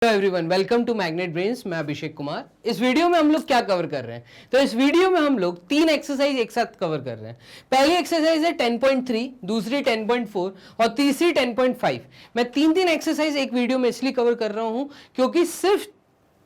Hello everyone, welcome to Magnet Brains. मैं अभिषेक कुमार। इस video में हम लोग क्या कवर कर रहे हैं? तो इस वीडियो में हम लोग तीन एक्सरसाइज एक साथ कवर कर रहे हैं। पहली एक्सरसाइज है 10.3, दूसरी 10.4 और तीसरी 10.5। मैं तीन तीन एक्सरसाइज एक वीडियो में इसलिए कवर कर रहा हूं क्योंकि सिर्फ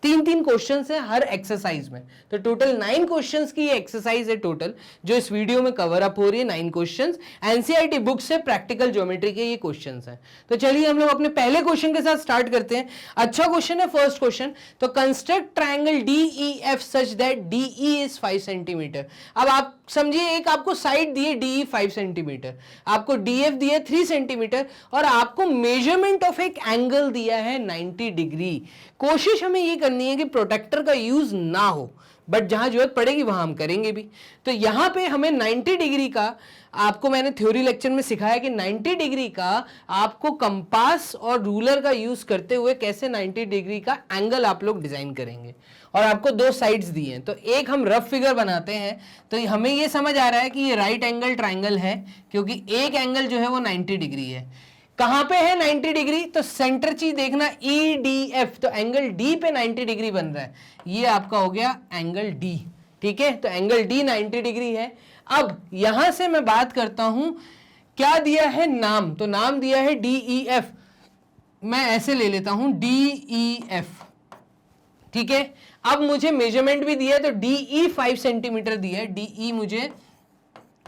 तीन तीन क्वेश्चंस हैं हर एक्सरसाइज में। तो टोटल 9 क्वेश्चंस की एक्सरसाइज है टोटल जो इस वीडियो में कवर अप हो रही है। 9 क्वेश्चंस एनसीईआरटी बुक से प्रैक्टिकल ज्योमेट्री के ये क्वेश्चंस हैं। तो चलिए हम लोग अपने पहले क्वेश्चन के साथ स्टार्ट करते हैं। अच्छा क्वेश्चन है फर्स्ट क्वेश्चन। तो construct triangle DEF such that DE is 5 centimetre. अब आप समझिए, एक आपको साइड दी है DE 5 सेंटीमीटर, आपको DF दिया 3 सेंटीमीटर और आपको मेजरमेंट ऑफ एक एंगल दिया है 90 डिग्री। कोशिश हमें ये करनी है कि प्रोटेक्टर का यूज ना हो, बट जहां जरूरत पड़ेगी वहां हम करेंगे भी। तो यहां पे हमें 90 डिग्री का, आपको मैंने थ्योरी लेक्चर में सिखाया कि 90 डिग्री का आपको कंपास और रूलर का यूज करते हुए कैसे 90 डिग्री का एंगल आप लोग डिजाइन करेंगे। और आपको दो साइड्स दी हैं, तो एक हम रफ फिगर बनाते हैं। तो हमें ये समझ आ रहा है कि ये राइट एंगल ट्राइंगल है क्योंकि एक एंगल जो है वो 90 डिग्री है। कहां पे है 90 डिग्री? तो सेंटर चीज देखना EDF, तो एंगल D पे 90 डिग्री बन रहा है। ये आपका हो गया एंगल D, ठीक है। तो एंगल D 90 डिग्री है। अब यहां से मैं बात करता हूं, क्या दिया है नाम? तो नाम दिया है DEF। मैं ऐसे ले लेता हूं DEF, ठीक है। अब मुझे मेजरमेंट भी दिया है, तो DE 5 सेंटीमीटर दिया है। DE मुझे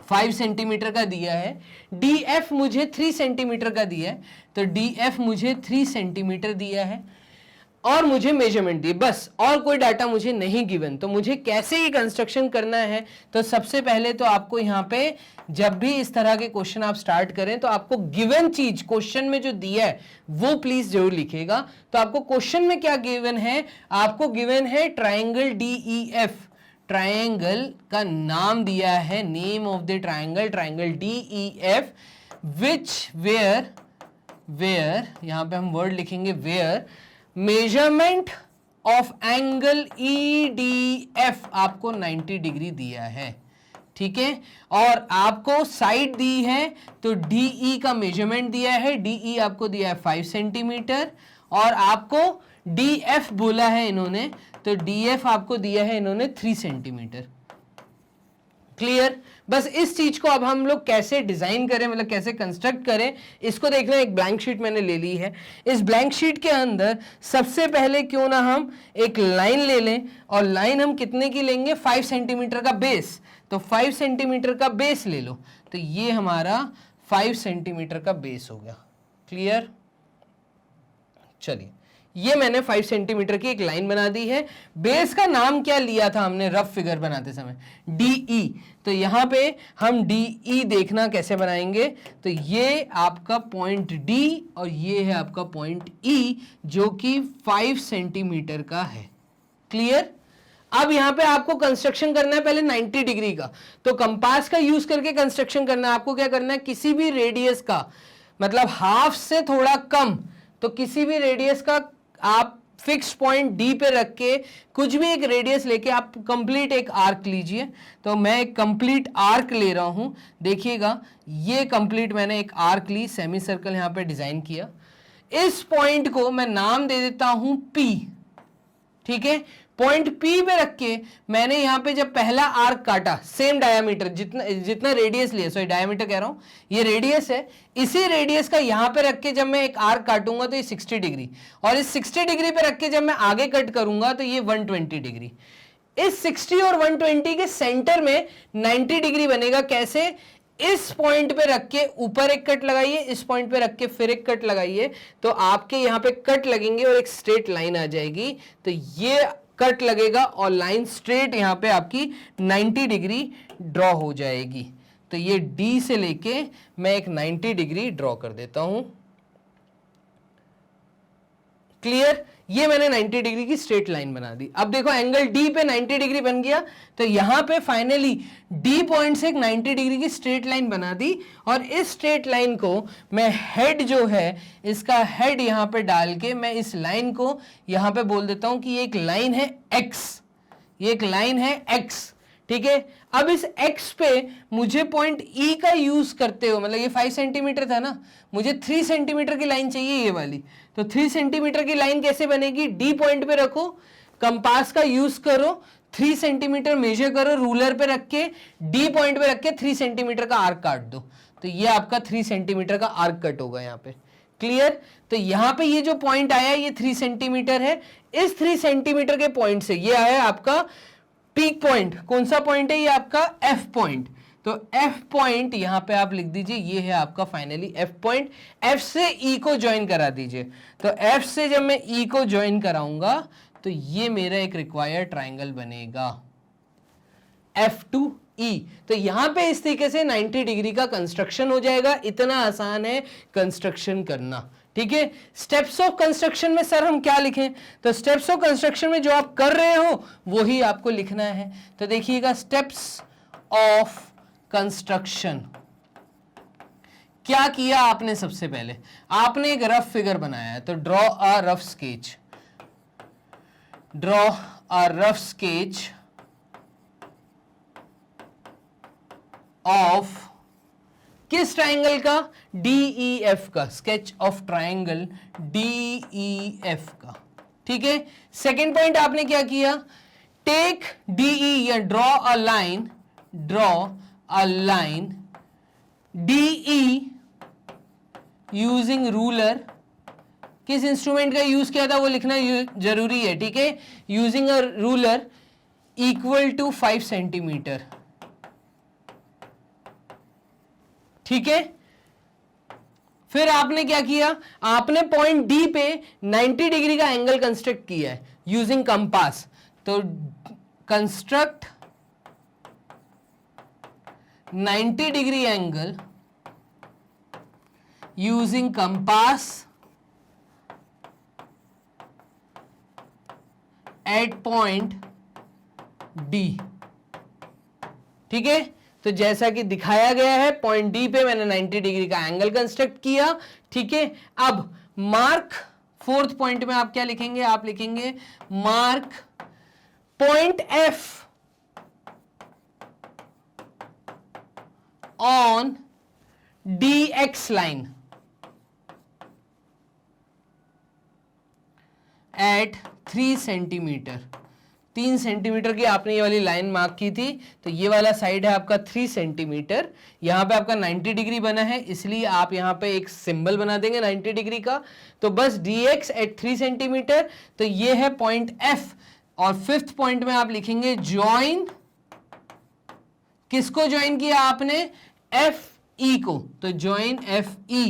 5 सेंटीमीटर का दिया है। DF मुझे 3 सेंटीमीटर का दिया है। तो DF मुझे 3 सेंटीमीटर दिया है और मुझे मेजरमेंट दी, बस और कोई डाटा मुझे नहीं गिवन। तो मुझे कैसे ये कंस्ट्रक्शन करना है? तो सबसे पहले तो आपको यहाँ पे जब भी इस तरह के क्वेश्चन आप स्टार्ट करें तो आपको गिवन चीज क्वेश्चन में जो दिया है वो प्लीज जरूर लिखिएगा। तो आपको क्वेश्चन में क्या गिवन है? आपको गिवन है ट्राइंगल DEF। ट्राइंगल का नाम दिया है, name of the triangle, triangle DEF, which where यहां पे हम वर्ड लिखेंगे where measurement of angle EDF आपको 90 डिग्री दिया है, ठीक है। और आपको साइड दी है, तो DE का मेजरमेंट दिया है। DE आपको दिया है 5 सेंटीमीटर और आपको DF बोला है इन्होंने, तो DF आपको दिया है इन्होंने 3 सेंटीमीटर। क्लियर? बस इस चीज को अब हम लोग कैसे डिजाइन करें, मतलब कैसे कंस्ट्रक्ट करें, इसको देखना। एक ब्लैंक शीट मैंने ले ली है। इस ब्लैंक शीट के अंदर सबसे पहले क्यों ना हम एक लाइन ले लें, और लाइन हम कितने की लेंगे? 5 सेंटीमीटर का बेस। तो 5 सेंटीमीटर का बेस ले लो। तो ये हमारा 5 सेंटीमीटर का बेस हो गया। क्लियर? चलिए, ये मैंने 5 सेंटीमीटर की एक लाइन बना दी है। बेस का नाम क्या लिया था हमने रफ फिगर बनाते समय? DE। तो यहां पे हम DE देखना कैसे बनाएंगे। तो ये आपका पॉइंट D और ये है आपका पॉइंट E जो कि 5 सेंटीमीटर का है। क्लियर? अब यहां पे आपको कंस्ट्रक्शन करना है पहले 90 डिग्री का। तो कंपास का यूज करके कंस्ट्रक्शन करना है। आपको क्या करना है? किसी भी रेडियस का, मतलब हाफ से थोड़ा कम, तो किसी भी रेडियस का आप फिक्स पॉइंट D पे रख के कुछ भी एक रेडियस लेके आप कंप्लीट एक आर्क लीजिए। तो मैं एक कंप्लीट आर्क ले रहा हूं। देखिएगा, ये कंप्लीट मैंने एक आर्क ली, सेमी सर्कल यहां पे डिजाइन किया। इस पॉइंट को मैं नाम दे देता हूं P, ठीक है। पॉइंट P पे रख के मैंने यहां पे जब पहला आर्क काटा, सेम डायमीटर, जितना रेडियस लिया, सॉरी डायमीटर कह रहा हूं, ये रेडियस है, इसी रेडियस का यहां पे रख के जब मैं एक आर्क काटूंगा तो ये 60 डिग्री, और इस 60 डिग्री पे रख के जब मैं आगे कट करूंगा तो ये 120 डिग्री। इस 60 और 120 के सेंटर में 90 डिग्री बनेगा। कैसे? इस पॉइंट पे रख के ऊपर एक कट लगाइए, इस पॉइंट पे रख के फिर एक कट लगाइए, तो आपके यहां पे कट लगेंगे और एक स्ट्रेट लाइन आ जाएगी। तो ये कट लगेगा और लाइन स्ट्रेट यहां पे आपकी 90 डिग्री ड्रॉ हो जाएगी। तो ये D से लेके मैं एक 90 डिग्री ड्रॉ कर देता हूं। क्लियर? ये मैंने 90 डिग्री की स्ट्रेट लाइन बना दी। अब देखो, एंगल D पे 90 डिग्री बन गया। तो यहां पे फाइनली D पॉइंट से एक 90 डिग्री की स्ट्रेट लाइन बना दी, और इस स्ट्रेट लाइन को मैं हेड जो है, इसका हेड यहां पे डाल के मैं इस लाइन को यहां पे बोल देता हूं कि ये एक लाइन है X, ये एक लाइन है X, ठीक है। अब इस x पे मुझे पॉइंट E का यूज करते हो, मतलब ये 5 सेंटीमीटर था ना, मुझे 3 सेंटीमीटर की लाइन चाहिए ये वाली। तो 3 सेंटीमीटर की लाइन कैसे बनेगी, D पॉइंट पे रखो, कंपास का यूज करो, 3 सेंटीमीटर मेजर करो, रूलर पे रख के D पॉइंट पे रख के 3 सेंटीमीटर का आर्क काट दो, तो ये आपका 3 सेंटीमीटर का आर्क कट होगा यहाँ पे। क्लियर। तो यहां पे ये जो पॉइंट आया ये 3 सेंटीमीटर है, इस 3 सेंटीमीटर के पॉइंट से ये आया आपका पीक पॉइंट। कौन सा पॉइंट है, ये आपका एफ पॉइंट। तो एफ पॉइंट यहां पे आप लिख दीजिए, ये है आपका फाइनली एफ पॉइंट। एफ से ई को ज्वाइन करा दीजिए, तो एफ से जब मैं ई को ज्वाइन कराऊंगा तो ये मेरा एक रिक्वायर्ड ट्राइंगल बनेगा F2E। तो यहां पे इस तरीके से 90 डिग्री का कंस्ट्रक्शन हो जाएगा। इतना आसान है कंस्ट्रक्शन करना, ठीक है। स्टेप्स ऑफ कंस्ट्रक्शन में सर हम क्या लिखें, तो स्टेप्स ऑफ कंस्ट्रक्शन में जो आप कर रहे हो वो ही आपको लिखना है। तो देखिएगा, स्टेप्स ऑफ कंस्ट्रक्शन क्या किया आपने, सबसे पहले आपने एक रफ फिगर बनाया है, तो draw a rough sketch, draw a rough sketch of किस ट्राइंगल का, DEF का, स्केच ऑफ ट्राइंगल DEF का, ठीक है। सेकेंड पॉइंट आपने क्या किया, टेक DE या draw a line, draw a line DE using ruler. किस इंस्ट्रूमेंट का यूज किया था वो लिखना जरूरी है, ठीक है। Using a ruler equal to 5 centimetre, ठीक है। फिर आपने क्या किया, आपने पॉइंट डी पे 90 डिग्री का एंगल कंस्ट्रक्ट किया है यूजिंग कंपास। तो construct 90 degree angle using compass at point D, ठीक है। तो जैसा कि दिखाया गया है, पॉइंट डी पे मैंने 90 डिग्री का एंगल कंस्ट्रक्ट किया, ठीक है। अब मार्क, फोर्थ पॉइंट में आप क्या लिखेंगे, आप लिखेंगे mark point F on DX line at 3 centimetre. 3 centimetre की आपने ये वाली लाइन मार्क की थी, तो ये वाला साइड है आपका 3 सेंटीमीटर। यहाँ पे आपका 90 डिग्री बना है, इसलिए आप यहाँ पे एक सिंबल बना देंगे 90 डिग्री का। तो बस DX एट 3 सेंटीमीटर, तो ये है पॉइंट F। और फिफ्थ पॉइंट में आप लिखेंगे ज्वाइन, किसको ज्वाइन किया आपने, FE को, तो ज्वाइन FE।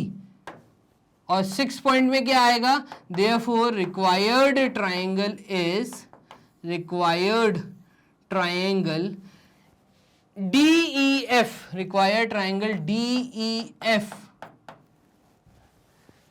और 6 पॉइंट में क्या आएगा, therefore required triangle is, required triangle DEF, required triangle DEF,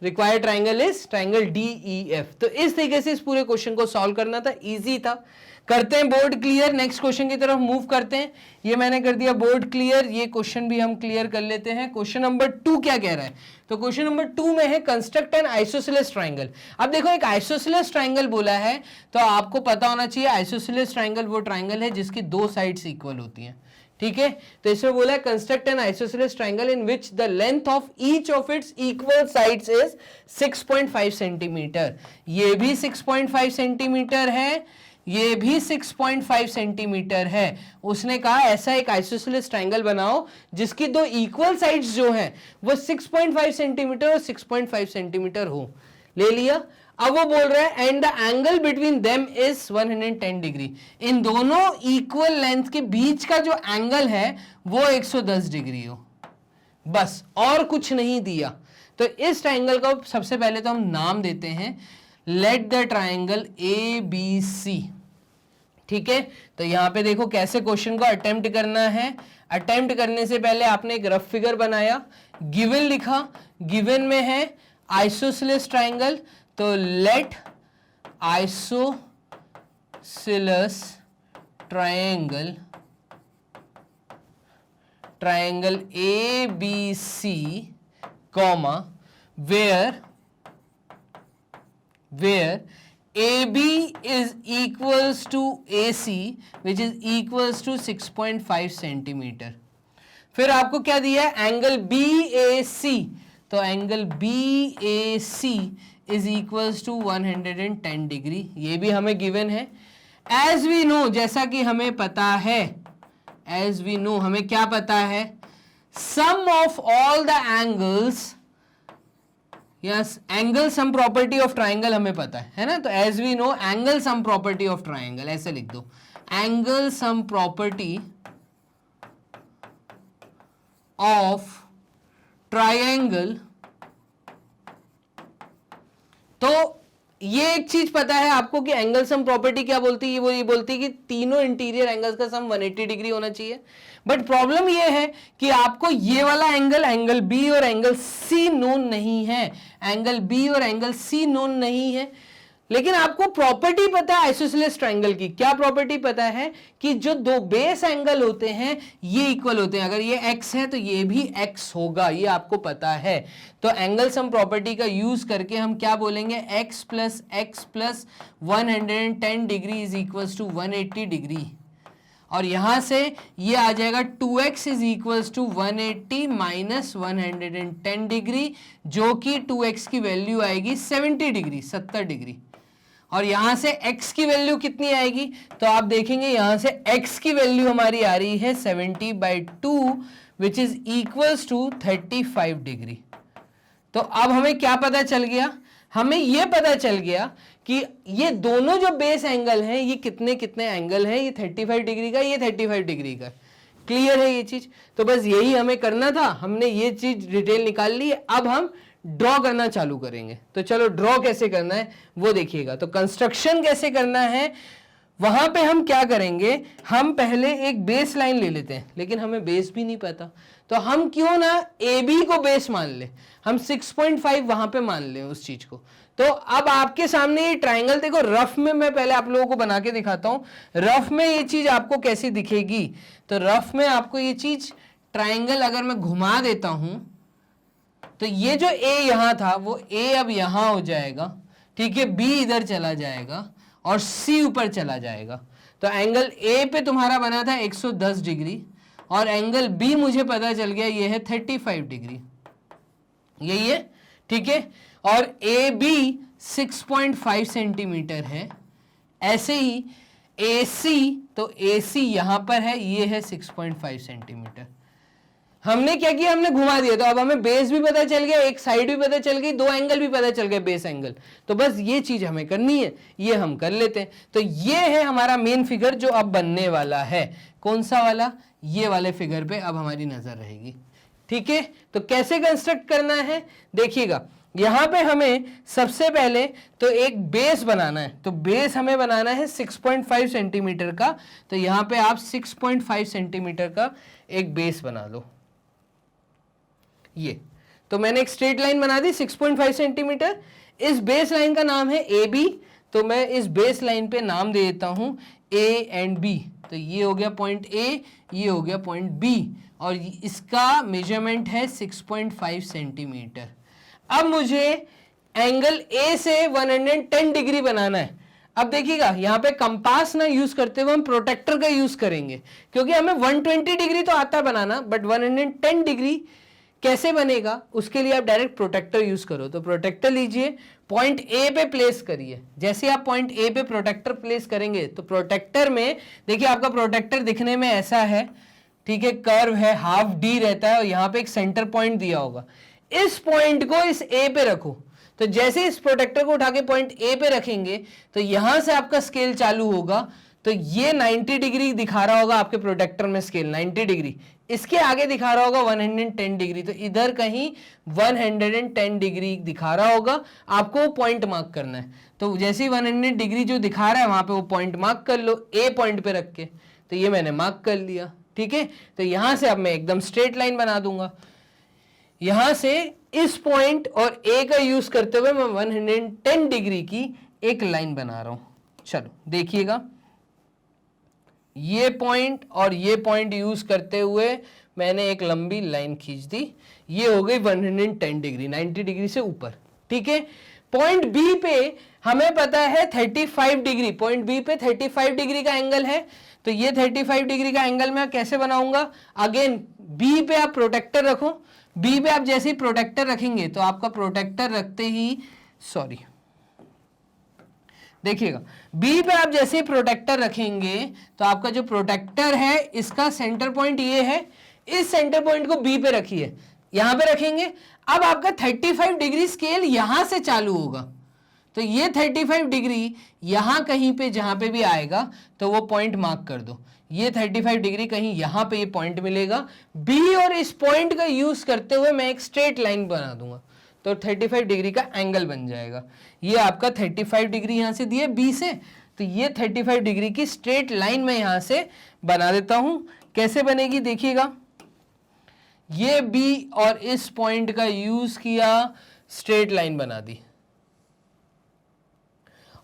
required triangle is triangle DEF। तो इस तरीके से इस पूरे क्वेश्चन को सॉल्व करना था, इजी था। करते हैं बोर्ड क्लियर, नेक्स्ट क्वेश्चन की तरफ मूव करते हैं। ये मैंने कर दिया बोर्ड क्लियर, ये क्वेश्चन भी हम क्लियर कर लेते हैं। क्वेश्चन नंबर 2 क्या कह रहा है, तो क्वेश्चन नंबर 2 में है कंस्ट्रक्ट एन आइसोसेलेस ट्राइंगल। अब देखो, एक आइसोसेलेस ट्राइंगल बोला है, तो आपको पता होना चाहिए आइसोसेलेस ट्राइंगल वो ट्राइंगल है जिसकी 2 साइड्स इक्वल होती हैं, ठीक है। तो इसमें बोला है construct N isosceles triangle in which the length of each of its equal sides is 6.5 centimetre. ये भी 6.5 सेंटीमीटर है, ये भी 6.5 सेंटीमीटर है। उसने कहा ऐसा एक आइसोसेलेस ट्राइंगल बनाओ जिसकी 2 इक्वल साइड्स जो हैं वो 6.5 सेंटीमीटर और 6.5 सेंटीमीटर हो। ले लिया। अब वो बोल रहा है and the angle between them is 110 degree. इन दोनों इक्वल लेंथ के बीच का जो एंगल है वो 110 डिग्री हो, बस, और कुछ नहीं दिया। तो इस ट्राइंगल को सबसे पहले तो हम नाम देते हैं, लेट द ट्राइंगल ABC, ठीक है। तो यहां पे देखो कैसे क्वेश्चन को अटेम्प्ट करना है। अटेम्प्ट करने से पहले आपने एक रफ फिगर बनाया, गिवन लिखा, गिवन में है आइसोसेलेस ट्राइंगल, तो let isosceles triangle, triangle ABC comma where AB is equals to AC which is equals to 6.5 centimetre. फिर आपको क्या दिया है, एंगल BAC, तो angle BAC is equals to 110 degree, ये भी हमें गिवन है। एज वी नो, जैसा कि हमें पता है, एज वी नो हमें क्या पता है, sum of all the angles, yes angle sum property of triangle हमें पता है ना, तो as we know angle sum property of triangle, ऐसे लिख दो, angle sum property of triangle. तो ये एक चीज पता है आपको कि एंगल सम प्रॉपर्टी क्या बोलती है, वो ये बोलती है कि तीनों इंटीरियर एंगल्स का सम 180 डिग्री होना चाहिए। बट प्रॉब्लम ये है कि आपको ये वाला एंगल बी और एंगल सी नोन नहीं है, एंगल बी और एंगल सी नोन नहीं है, लेकिन आपको प्रॉपर्टी पता है आइसोसेलेस ट्रायंगल की। क्या प्रॉपर्टी पता है कि जो दो बेस एंगल होते हैं ये इक्वल होते हैं, अगर ये x है तो ये भी x होगा, ये आपको पता है। तो एंगल सम प्रॉपर्टी का यूज करके हम क्या बोलेंगे, x plus 110 degree is equal to 180 degree, और यहां से ये आ जाएगा 2x is equals to 180 minus 110 degree, जो कि 2x की वैल्यू आएगी 70 डिग्री, 70 डिग्री। और यहां से x की वैल्यू कितनी आएगी, तो आप देखेंगे यहां से x की वैल्यू हमारी आ रही है 70/2 which is equals to 35 degree. तो अब हमें क्या पता चल गया, हमें यह पता चल गया कि ये दोनों जो बेस एंगल हैं ये कितने कितने एंगल हैं, ये 35 डिग्री का, ये 35 डिग्री का। क्लियर है ये चीज, तो बस यही हमें करना था, हमने ये चीज डिटेल निकाल ली है। अब हम ड्रॉ करना चालू करेंगे, तो चलो ड्रॉ कैसे करना है वो देखिएगा। तो कंस्ट्रक्शन कैसे करना है, वहां पे हम क्या करेंगे, हम पहले एक बेस लाइन ले लेते हैं, लेकिन हमें बेस भी नहीं पता, तो हम क्यों ना ए बी को बेस मान ले, हम 6.5 वहां पे मान लें उस चीज को। तो अब आपके सामने ये ट्राइंगल देखो, रफ में मैं पहले आप लोगों को बना के दिखाता हूं, रफ में ये चीज आपको कैसी दिखेगी। तो रफ में आपको ये चीज ट्राइंगल अगर मैं घुमा देता हूं, तो ये जो ए यहां था वो ए अब यहां हो जाएगा, ठीक है, बी इधर चला जाएगा और सी ऊपर चला जाएगा। तो एंगल ए पे तुम्हारा बना था 110 डिग्री, और एंगल बी मुझे पता चल गया ये है 35 डिग्री, यही है, ठीक है। और ए बी 6.5 सेंटीमीटर है। ऐसे ही ए सी, तो ए सी यहां पर है, ये है 6.5 सेंटीमीटर। हमने क्या किया, हमने घुमा दिया, तो अब हमें बेस भी पता चल गया, एक साइड भी पता चल गई, दो एंगल भी पता चल गए बेस एंगल। तो बस ये चीज हमें करनी है, ये हम कर लेते हैं। तो ये है हमारा मेन फिगर जो अब बनने वाला है। कौन सा वाला, ये वाले फिगर पे अब हमारी नजर रहेगी, ठीक है। तो कैसे कंस्ट्रक्ट करना है देखिएगा, यहां पे हमें सबसे पहले तो एक बेस बनाना है। तो बेस हमें बनाना है 6.5 सेंटीमीटर का, तो यहां पे आप 6.5 सेंटीमीटर का एक बेस बना लो। ये तो मैंने एक स्ट्रेट लाइन बना दी 6.5 सेंटीमीटर, इस बेस लाइन का नाम है ए बी। तो मैं इस बेस लाइन पे नाम दे देता हूं ए एंड बी। तो ये हो गया पॉइंट ए, ये हो गया पॉइंट बी, और इसका मेजरमेंट है 6.5 सेंटीमीटर। अब मुझे एंगल ए से 110 डिग्री बनाना है। अब देखिएगा यहाँ पे कंपास ना यूज करते हुए हम प्रोटेक्टर का यूज करेंगे, क्योंकि हमें 120 डिग्री तो आता है बनाना, बट 110 डिग्री कैसे बनेगा उसके लिए आप डायरेक्ट प्रोटेक्टर यूज करो। तो प्रोटेक्टर लीजिए, पॉइंट ए पे प्लेस करिए। जैसे आप पॉइंट ए पे प्रोटेक्टर प्लेस करेंगे तो प्रोटेक्टर में देखिए, आपका प्रोटेक्टर दिखने में ऐसा है, ठीक है, कर्व है, हाफ डी रहता है, और यहाँ पे एक सेंटर पॉइंट दिया होगा। इस पॉइंट को इस ए पे रखो। तो जैसे इस प्रोटेक्टर को उठा के पॉइंट ए पे रखेंगे तो यहां से आपका स्केल चालू होगा। तो ये 90 डिग्री दिखा रहा होगा आपके प्रोटेक्टर में, स्केल 90 डिग्री, इसके आगे दिखा रहा होगा 110 डिग्री। तो इधर कहीं 110 डिग्री दिखा रहा होगा, आपको वो पॉइंट मार्क करना है। तो जैसे ही 100 डिग्री जो दिखा रहा है वहां पे वो पॉइंट मार्क कर लो, ए पॉइंट पे रख के। तो ये मैंने मार्क कर लिया, ठीक है। तो यहां से अब मैं एकदम स्ट्रेट लाइन बना दूंगा। यहां से इस पॉइंट और ए का यूज करते हुए मैं 110 डिग्री की एक लाइन बना रहा हूं। चलो देखिएगा, ये पॉइंट और ये पॉइंट यूज करते हुए मैंने एक लंबी लाइन खींच दी, ये हो गई 110 डिग्री, 90 डिग्री से ऊपर, ठीक है। पॉइंट बी पे हमें पता है 35 डिग्री, पॉइंट बी पे 35 डिग्री का एंगल है, तो ये 35 डिग्री का एंगल मैं कैसे बनाऊंगा, अगेन बी पे आप प्रोटेक्टर रखो, बी पे आप जैसे ही प्रोटेक्टर रखेंगे तो आपका प्रोटेक्टर रखते ही, सॉरी देखिएगा, बी पे आप जैसे प्रोटेक्टर रखेंगे तो आपका जो प्रोटेक्टर है इसका सेंटर पॉइंट ये है, इस सेंटर पॉइंट को बी पे रखिए, यहां पे रखेंगे। अब आपका 35 डिग्री स्केल यहां से चालू होगा, तो ये 35 डिग्री यहां कहीं पे जहां पे भी आएगा तो वो पॉइंट मार्क कर दो, ये 35 डिग्री कहीं यहां पे ये पॉइंट मिलेगा बी, और इस पॉइंट का यूज करते हुए मैं एक स्ट्रेट लाइन बना दूंगा, तो 35 डिग्री का एंगल बन जाएगा। ये आपका 35 डिग्री यहां से दिए बी से, तो ये 35 डिग्री की स्ट्रेट लाइन मैं यहां से बना देता हूं। कैसे बनेगी देखिएगा, ये बी और इस पॉइंट का यूज किया, स्ट्रेट लाइन बना दी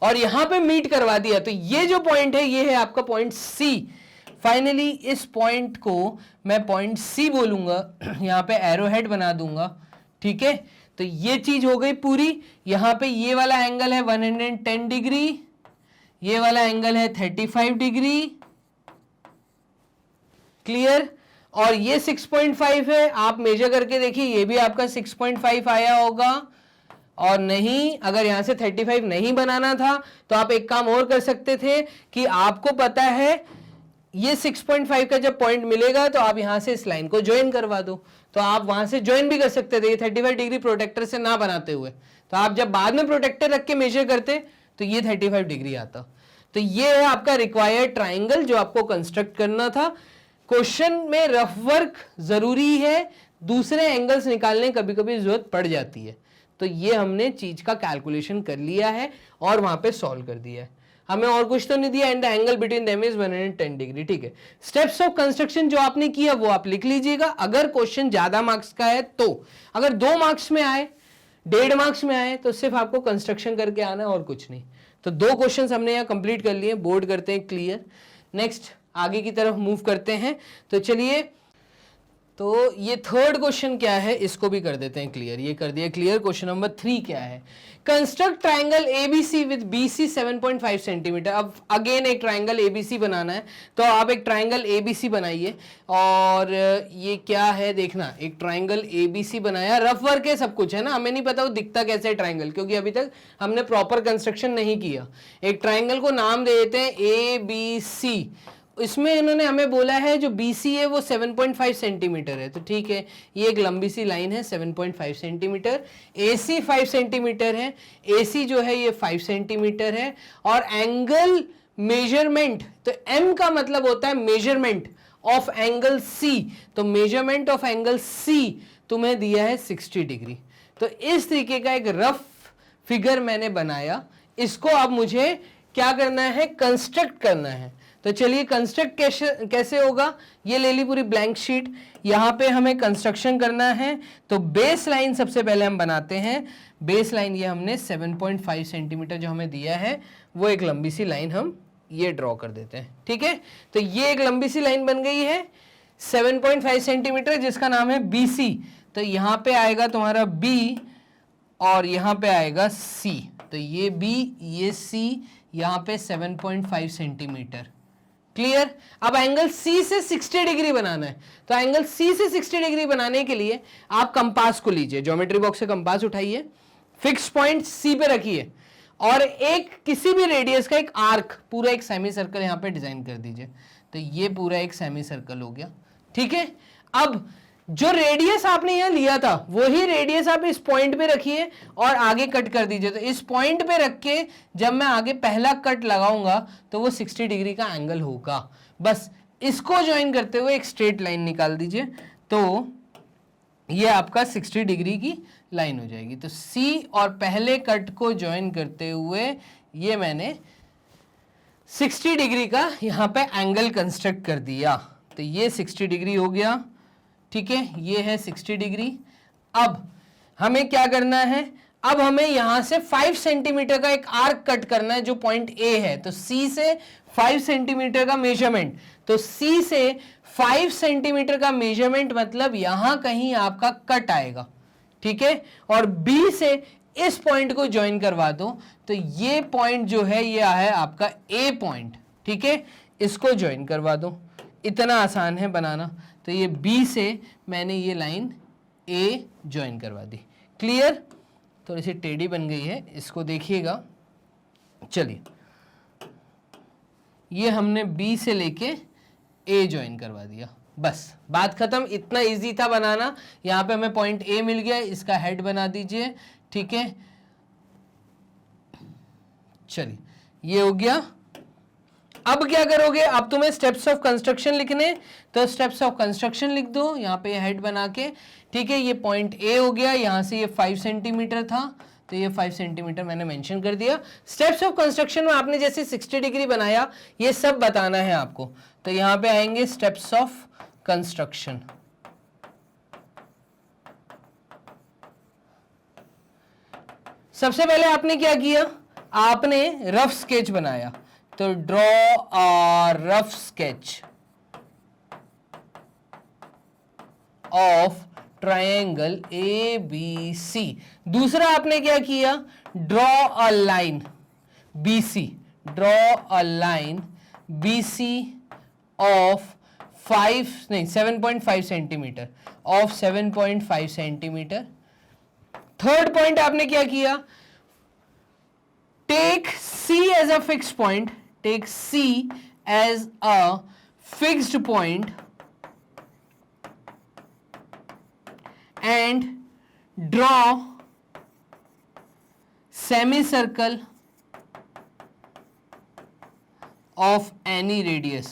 और यहां पे मीट करवा दिया, तो ये जो पॉइंट है ये है आपका पॉइंट सी। फाइनली इस पॉइंट को मैं पॉइंट सी बोलूंगा, यहां पे एरो हेड बना दूंगा, ठीक है। तो ये चीज हो गई पूरी। यहां पे ये वाला एंगल है 110 डिग्री, ये वाला एंगल है 35 डिग्री, क्लियर। और ये 6.5 है, आप मेजर करके देखिए, ये भी आपका 6.5 आया होगा। और नहीं, अगर यहां से 35 नहीं बनाना था तो आप एक काम और कर सकते थे कि आपको पता है ये 6.5 का जब पॉइंट मिलेगा तो आप यहां से इस लाइन को ज्वाइन करवा दो, तो आप वहां से ज्वाइन भी कर सकते थे, ये 35 डिग्री प्रोटेक्टर से ना बनाते हुए। तो आप जब बाद में प्रोटेक्टर रख के मेजर करते तो ये 35 डिग्री आता। तो ये है आपका रिक्वायर्ड ट्राइंगल जो आपको कंस्ट्रक्ट करना था। क्वेश्चन में रफ वर्क जरूरी है, दूसरे एंगल्स निकालने कभी कभी जरूरत पड़ जाती है, तो ये हमने चीज का कैलकुलेशन कर लिया है और वहां पे सॉल्व कर दिया है। हमें और कुछ तो नहीं दिया, and the angle between them is 110 degree, ठीक है। स्टेप्स ऑफ कंस्ट्रक्शन जो आपने किया वो आप लिख लीजिएगा, अगर क्वेश्चन ज्यादा मार्क्स का है तो। अगर 2 मार्क्स में आए, 1.5 मार्क्स में आए तो सिर्फ आपको कंस्ट्रक्शन करके आना है और कुछ नहीं। तो 2 क्वेश्चन हमने यहाँ कंप्लीट कर लिए, बोर्ड करते हैं क्लियर। नेक्स्ट आगे की तरफ मूव करते हैं, तो चलिए, तो ये थर्ड क्वेश्चन क्या है इसको भी कर देते हैं क्लियर। ये कर दिया क्लियर। क्वेश्चन नंबर 3 क्या है, construct triangle ABC with BC 7.5 centimetre. अब अगेन एक ट्राइंगल एबीसी बनाना है, तो आप एक ट्राइंगल एबीसी बनाइए। और ये क्या है देखना, एक ट्राइंगल एबीसी बनाया, रफ वर्क है, सब कुछ है ना, हमें नहीं पता वो दिखता कैसे है ट्राइंगल, क्योंकि अभी तक हमने प्रॉपर कंस्ट्रक्शन नहीं किया। एक ट्राइंगल को नाम दे देते हैं एबीसी। इसमें इन्होंने हमें बोला है जो BC है वो 7.5 सेंटीमीटर है, तो ठीक है, ये एक लंबी सी लाइन है 7.5 सेंटीमीटर। AC 5 सेंटीमीटर है, AC जो है ये 5 सेंटीमीटर है। और एंगल मेजरमेंट, तो M का मतलब होता है मेजरमेंट ऑफ एंगल C, तो मेजरमेंट ऑफ एंगल C तुम्हें दिया है 60 डिग्री। तो इस तरीके का एक रफ फिगर मैंने बनाया, इसको अब मुझे क्या करना है, कंस्ट्रक्ट करना है। तो चलिए कंस्ट्रक्ट कैसे होगा, ये ले ली पूरी ब्लैंक शीट, यहां पे हमें कंस्ट्रक्शन करना है। तो बेस लाइन सबसे पहले हम बनाते हैं। बेस लाइन ये हमने 7.5 सेंटीमीटर जो हमें दिया है वो एक लंबी सी लाइन हम ये ड्रॉ कर देते हैं, ठीक है। तो ये एक लंबी सी लाइन बन गई है 7.5 सेंटीमीटर जिसका नाम है BC। तो यहां पे आएगा तुम्हारा B और यहां पे आएगा C, तो ये B ये C, यहां पे 7.5 सेंटीमीटर, क्लियर। अब एंगल C से 60 डिग्री बनाना है, तो एंगल C से 60 डिग्री बनाने के लिए आप कंपास को लीजिए, ज्योमेट्री बॉक्स से कंपास उठाइए, फिक्स पॉइंट C पे रखिए और एक किसी भी रेडियस का एक आर्क, पूरा एक सेमी सर्कल यहां पे डिजाइन कर दीजिए। तो ये पूरा एक सेमी सर्कल हो गया, ठीक है। अब जो रेडियस आपने यहां लिया था वही रेडियस आप इस पॉइंट पे रखिए और आगे कट कर दीजिए। तो इस पॉइंट पे रख के जब मैं आगे पहला कट लगाऊंगा तो वो 60 डिग्री का एंगल होगा। बस इसको ज्वाइन करते हुए एक स्ट्रेट लाइन निकाल दीजिए, तो ये आपका 60 डिग्री की लाइन हो जाएगी। तो C और पहले कट को ज्वाइन करते हुए ये मैंने 60 डिग्री का यहां पे एंगल कंस्ट्रक्ट कर दिया। तो ये 60 डिग्री हो गया, ठीक है, ये है 60 डिग्री। अब हमें क्या करना है, अब हमें यहां से 5 सेंटीमीटर का एक आर्क कट करना है जो पॉइंट A है। तो C से 5 सेंटीमीटर का मेजरमेंट, तो C से 5 सेंटीमीटर का मेजरमेंट मतलब यहां कहीं आपका कट आएगा, ठीक है। और B से इस पॉइंट को ज्वाइन करवा दो, तो ये पॉइंट जो है ये है आपका ए पॉइंट, ठीक है, इसको ज्वाइन करवा दो, इतना आसान है बनाना। तो ये बी से मैंने ये लाइन ए ज्वाइन करवा दी। क्लियर? थोड़ी सी टेढ़ी बन गई है, इसको देखिएगा। चलिए, ये हमने बी से लेके ए ज्वाइन करवा दिया, बस बात खत्म। इतना इजी था बनाना। यहां पे हमें पॉइंट ए मिल गया, इसका हेड बना दीजिए, ठीक है। चलिए, ये हो गया। अब क्या करोगे? अब तुम्हें स्टेप्स ऑफ कंस्ट्रक्शन लिखने, तो स्टेप्स ऑफ कंस्ट्रक्शन लिख दो यहां पे हेड बना के, ठीक है। ये पॉइंट ए हो गया, यहां से ये 5 सेंटीमीटर था, तो ये 5 सेंटीमीटर मैंने मेंशन कर दिया। स्टेप्स ऑफ कंस्ट्रक्शन में आपने जैसे 60 डिग्री बनाया, ये सब बताना है आपको। तो यहां पे आएंगे स्टेप्स ऑफ कंस्ट्रक्शन। सबसे पहले आपने क्या किया? आपने रफ स्केच बनाया, तो draw a rough sketch of triangle ABC। दूसरा आपने क्या किया? Draw a line BC, draw a line BC of 7.5 centimetre, of 7.5 centimetre. Third point आपने क्या किया? Take C as a fixed point, take C as a fixed point and draw semicircle of any radius।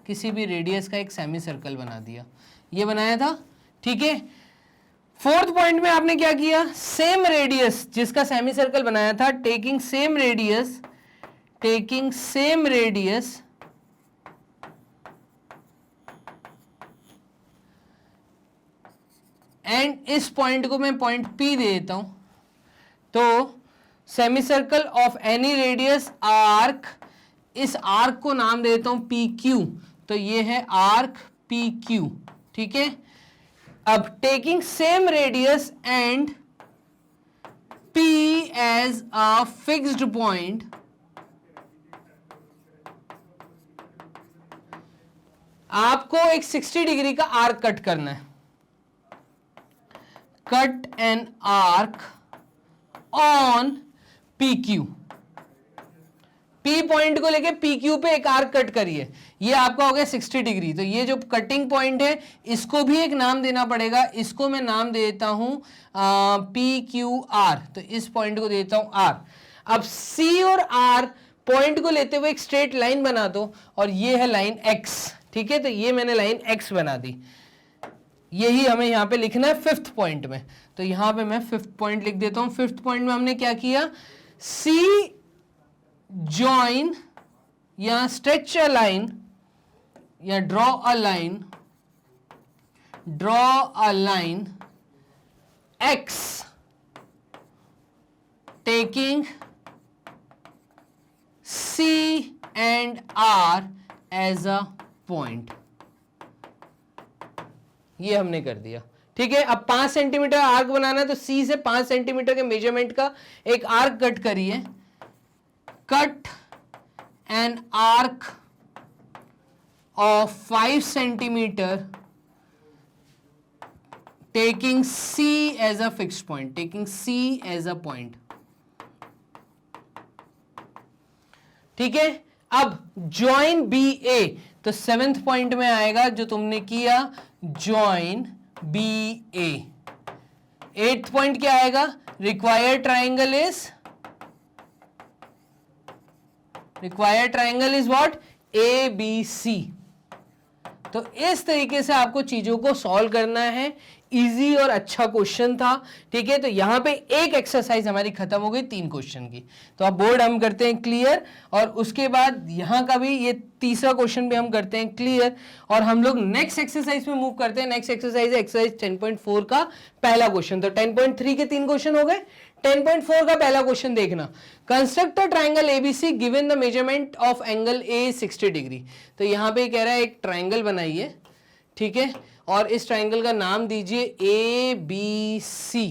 किसी भी radius का एक semi circle बना दिया, ये बनाया था, ठीक है। फोर्थ पॉइंट में आपने क्या किया? सेम रेडियस जिसका सेमी सर्कल बनाया था, टेकिंग सेम रेडियस एंड इस पॉइंट को मैं पॉइंट P दे देता हूं, तो semi circle of any radius arc, इस आर्क को नाम दे देता हूं PQ, तो ये है आर्क PQ, ठीक है। अब taking same radius and P as a fixed point, आपको एक 60 डिग्री का आर्क कट करना है। Cut an arc on PQ, P point को लेके PQ पे एक आर्क कट करिए, ये आपका हो गया 60 डिग्री। तो ये जो कटिंग पॉइंट है, इसको भी एक नाम देना पड़ेगा, इसको मैं नाम दे देता हूं PQR, तो इस पॉइंट को देता हूं R। अब C और R पॉइंट को लेते हुए एक स्ट्रेट लाइन बना दो, और ये है लाइन X, ठीक है। तो ये मैंने लाइन X बना दी, यही हमें यहां पे लिखना है फिफ्थ पॉइंट में। तो यहां पे मैं फिफ्थ पॉइंट लिख देता हूं। फिफ्थ पॉइंट में हमने क्या किया? C जॉइन या स्ट्रेच अ लाइन या draw a line X taking C and R as a point, ये हमने कर दिया, ठीक है। अब 5 सेंटीमीटर आर्क बनाना है, तो C से 5 सेंटीमीटर के मेजरमेंट का एक आर्क कट करिए। Cut an arc of 5 centimetre taking C as a fixed point, taking C as a point, ठीक है। अब ज्वाइन BA, तो 7th पॉइंट में आएगा जो तुमने किया, ज्वाइन BA। 8th पॉइंट क्या आएगा? Required triangle is what? ABC। तो इस तरीके से आपको चीजों को सॉल्व करना है। इजी और अच्छा क्वेश्चन था, ठीक है। तो यहां पे एक एक्सरसाइज हमारी खत्म हो गई 3 क्वेश्चन की। तो अब बोर्ड हम करते हैं क्लियर, और उसके बाद यहां का भी ये तीसरा क्वेश्चन भी हम करते हैं क्लियर, और हम लोग नेक्स्ट एक्सरसाइज में मूव करते हैं। नेक्स्ट एक्सरसाइज है एक्सरसाइज 10.4 का पहला क्वेश्चन। तो 10.3 के 3 क्वेश्चन हो गए। 10.4 का पहला क्वेश्चन देखना, construct a triangle ABC given the measurement of angle A 60 degree. तो यहां पे कह रहा है एक ट्राइंगल बनाइए, ठीक है, और इस ट्राइंगल का नाम दीजिए ABC।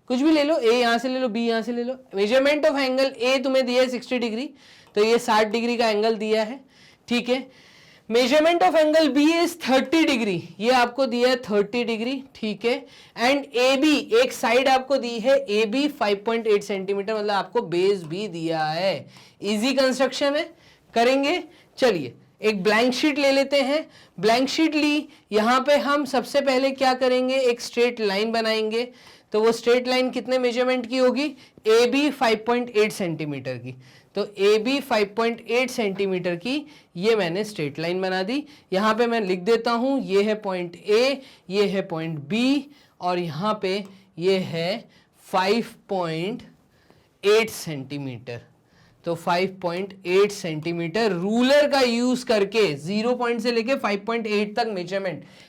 कुछ भी ले लो, ए यहां से ले लो, बी यहां से ले लो। मेजरमेंट ऑफ एंगल ए तुम्हें दिया है 60 डिग्री, तो ये 60 डिग्री का एंगल दिया है, ठीक है। Measurement of angle B is 30 degree, ये आपको दिया है 30 डिग्री, ठीक है। एंड ए बी, एक साइड आपको दी है ए बी 5.8 सेंटीमीटर, मतलब आपको बेस भी दिया है। इजी कंस्ट्रक्शन है, करेंगे। चलिए एक ब्लैंक शीट ले लेते हैं। ब्लैंक शीट ली, यहां पे हम सबसे पहले क्या करेंगे, एक स्ट्रेट लाइन बनाएंगे। तो वो स्ट्रेट लाइन कितने मेजरमेंट की होगी, ए बी 5.8 सेंटीमीटर की। तो ए बी 5.8 सेंटीमीटर की ये मैंने स्ट्रेट लाइन बना दी। यहां पे मैं लिख देता हूं, ये है पॉइंट ए, ये है पॉइंट बी, और यहां पे ये है 5.8 सेंटीमीटर। तो 5.8 सेंटीमीटर रूलर का यूज करके 0 पॉइंट से लेके 5.8 तक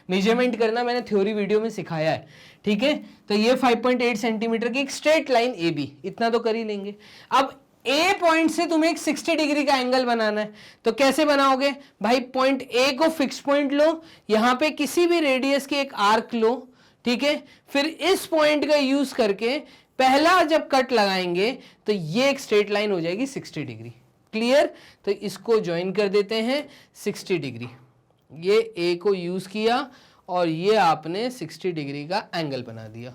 मेजरमेंट करना मैंने थ्योरी वीडियो में सिखाया है, ठीक है। तो ये 5.8 सेंटीमीटर की एक स्ट्रेट लाइन ए बी, इतना तो कर ही लेंगे। अब ए पॉइंट से तुम्हें एक 60 डिग्री का एंगल बनाना है, तो कैसे बनाओगे भाई, पॉइंट ए को फिक्स पॉइंट लो, यहां पे किसी भी रेडियस की एक आर्क लो, ठीक है। फिर इस पॉइंट का यूज करके पहला जब कट लगाएंगे तो ये एक स्ट्रेट लाइन हो जाएगी 60 डिग्री। क्लियर, तो इसको ज्वाइन कर देते हैं 60 डिग्री। ये ए को यूज किया और ये आपने 60 डिग्री का एंगल बना दिया।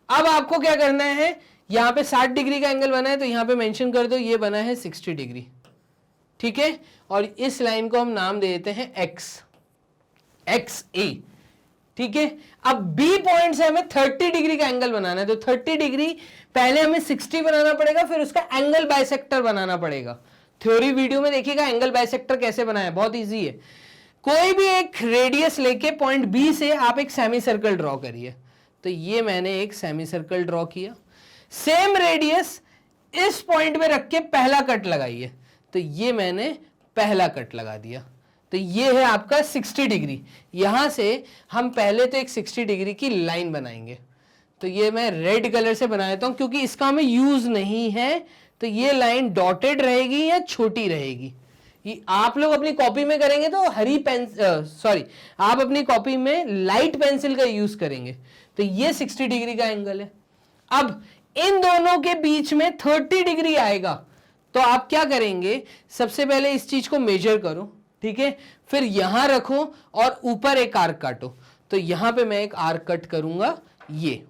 अब आपको क्या करना है, यहां पे 60 डिग्री का एंगल बना है, तो यहां पे मेंशन कर दो ये बना है 60 डिग्री, ठीक है। और इस लाइन को हम नाम दे देते हैं एक्स, एक्स ए, ठीक है। अब बी पॉइंट से हमें 30 डिग्री का एंगल बनाना है, तो 30 डिग्री पहले हमें 60 बनाना पड़ेगा, फिर उसका एंगल बाइसेक्टर बनाना पड़ेगा। थ्योरी वीडियो में देखिएगा एंगल बाइसेक्टर कैसे बनाया, बहुत इजी है। कोई भी एक रेडियस लेके पॉइंट बी से आप एक सेमी सर्कल ड्रॉ करिए। तो ये मैंने एक सेमी सर्कल ड्रॉ किया, सेम रेडियस इस पॉइंट में रख के पहला कट लगाइए। तो ये मैंने पहला कट लगा दिया। तो ये है आपका 60 डिग्री। यहां से हम पहले तो एक 60 डिग्री की लाइन बनाएंगे। तो ये मैं रेड कलर से बना देता हूं क्योंकि इसका हमें यूज नहीं है, तो ये लाइन डॉटेड रहेगी या छोटी रहेगी। ये आप लोग अपनी कॉपी में करेंगे तो आप अपनी कॉपी में लाइट पेंसिल का यूज करेंगे। तो ये 60 डिग्री का एंगल है। अब इन दोनों के बीच में 30 डिग्री आएगा, तो आप क्या करेंगे, सबसे पहले इस चीज को मेजर करो, ठीक है। फिर यहां रखो और ऊपर एक आर्क काटो। तो यहां पे मैं एक आर्क कट करूंगा, ये।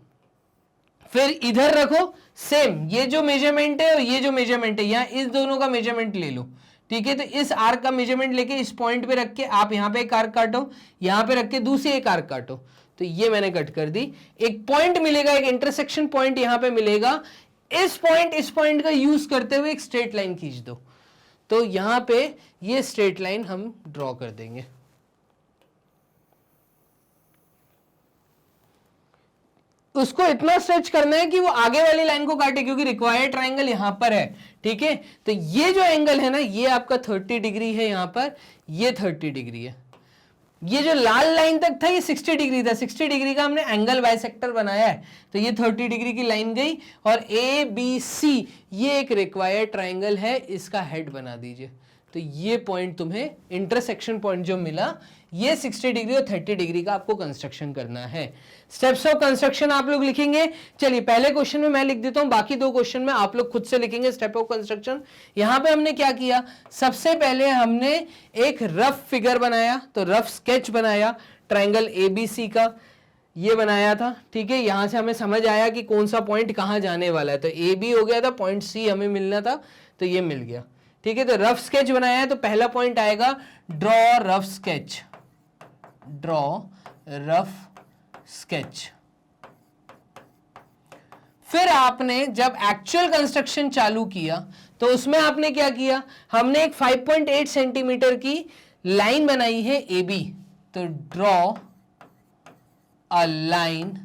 फिर इधर रखो, सेम ये जो मेजरमेंट है और ये जो मेजरमेंट है, यहां इस दोनों का मेजरमेंट ले लो, ठीक है। तो इस आर्क का मेजरमेंट लेके इस पॉइंट पे रख के आप यहां पे एक आर्क काटो, यहां पे रख के दूसरी एक आर्क काटो। तो ये मैंने कट कर दी। एक पॉइंट मिलेगा, एक इंटरसेक्शन पॉइंट यहां पे मिलेगा। इस पॉइंट का यूज करते हुए एक स्ट्रेट लाइन खींच दो। तो यहां पे ये स्ट्रेट लाइन हम ड्रॉ कर देंगे। उसको इतना स्ट्रेच करना है कि वो आगे वाली लाइन को काटे, क्योंकि रिक्वायर्ड ट्रायंगल यहां पर है, ठीक है। तो ये जो एंगल है ना, ये आपका 30 डिग्री है, यहां पर ये 30 डिग्री है। ये जो लाल लाइन तक था ये 60 डिग्री था, 60 डिग्री का हमने एंगल बाइसेक्टर बनाया है। तो ये 30 डिग्री की लाइन गई और ए बी सी ये एक रिक्वायर्ड ट्रायंगल है, इसका हेड बना दीजिए। तो ये पॉइंट तुम्हें इंटरसेक्शन पॉइंट जो मिला, ये 60 डिग्री और 30 डिग्री का आपको कंस्ट्रक्शन करना है। स्टेप्स ऑफ कंस्ट्रक्शन आप लोग लिखेंगे। चलिए पहले क्वेश्चन में मैं लिख देता हूं, बाकी दो क्वेश्चन में आप लोग खुद से लिखेंगे स्टेप ऑफ कंस्ट्रक्शन। यहां पे हमने क्या किया, सबसे पहले हमने एक रफ फिगर बनाया, तो रफ स्केच बनाया ट्रायंगल एबीसी का, ये बनाया था, ठीक है। यहां से हमें समझ आया कि कौन सा पॉइंट कहां जाने वाला है। तो ए बी हो गया था, पॉइंट सी हमें मिलना था, तो ये मिल गया, ठीक है। तो रफ स्केच बनाया है, तो पहला पॉइंट आएगा draw rough sketch, draw rough sketch. फिर आपने जब एक्चुअल कंस्ट्रक्शन चालू किया तो उसमें आपने क्या किया, हमने एक 5.8 सेंटीमीटर की लाइन बनाई है ए बी। तो draw a line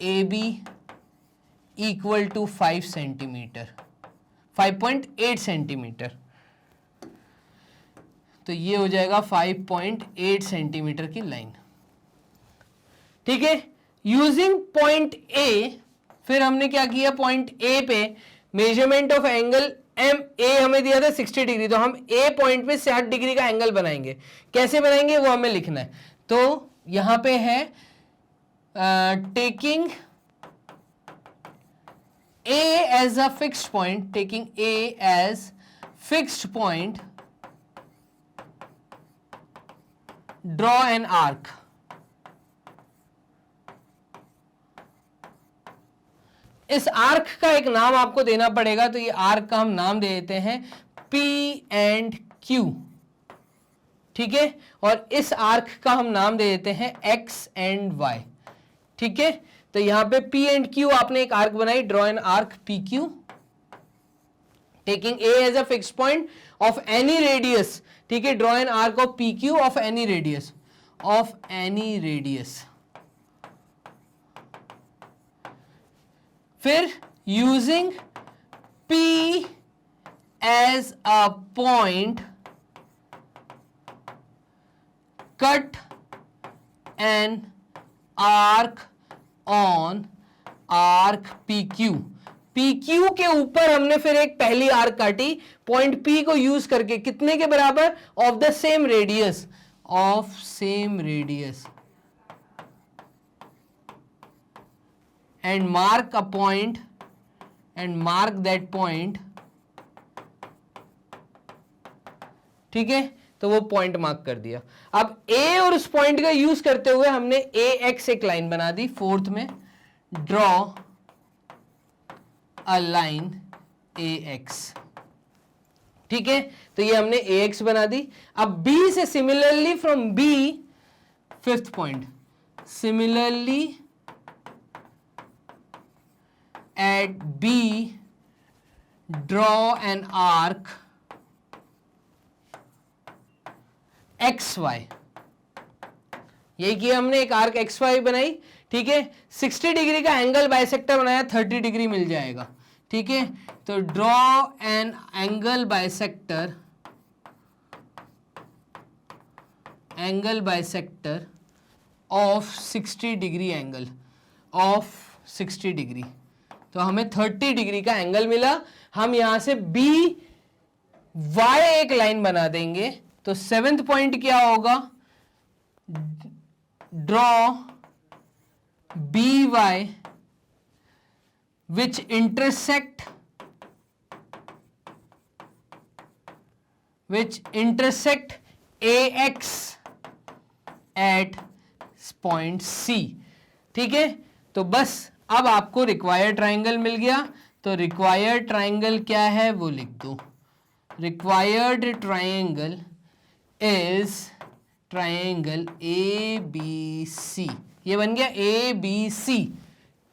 A B equal to 5 centimetre, 5.8 centimetre. तो ये हो जाएगा 5.8 सेंटीमीटर की लाइन, ठीक है। यूजिंग पॉइंट ए, फिर हमने क्या किया, पॉइंट ए पे measurement of angle M A हमें दिया था 60 डिग्री, तो हम ए पॉइंट पे 60 डिग्री का एंगल बनाएंगे। कैसे बनाएंगे वो हमें लिखना है। तो यहां पे है taking A as a fixed point, taking A as fixed point, draw an arc. इस आर्क का एक नाम आपको देना पड़ेगा, तो ये आर्क का हम नाम दे देते हैं P एंड Q, ठीक है, और इस आर्क का हम नाम दे देते हैं X एंड Y, ठीक है। तो यहां पे P एंड Q आपने एक आर्क बनाई, draw an arc PQ taking A as a fix point of any radius, ठीक है, draw an arc of PQ of any radius, of any radius. फिर using P as a point, cut an arc on arc PQ। PQ के ऊपर हमने फिर एक पहली arc काटी पॉइंट P को यूज करके, कितने के बराबर, of the same radius, of same radius, and mark a point and mark that point, ठीक है, तो वो पॉइंट मार्क कर दिया। अब A और उस पॉइंट का यूज करते हुए हमने AX एक लाइन बना दी, फोर्थ में ड्रॉ अ लाइन AX, ठीक है, तो ये हमने AX बना दी। अब B से similarly from B, fifth point, similarly at B draw an arc XY। यही किया हमने, एक आर्क XY बनाई, ठीक है, 60 डिग्री का एंगल बाइसेक्टर बनाया, 30 डिग्री मिल जाएगा, ठीक है। तो draw an angle bisector, angle bisector of 60 degree, angle of 60 degree, तो हमें 30 डिग्री का एंगल मिला। हम यहां से BY एक लाइन बना देंगे, तो सेवेंथ पॉइंट क्या होगा, draw BY which intersect AX at point C, ठीक है। तो बस अब आपको रिक्वायर्ड ट्राइंगल मिल गया। तो रिक्वायर्ड ट्राइंगल क्या है वो लिख दो, required triangle is triangle ABC, ये बन गया ABC,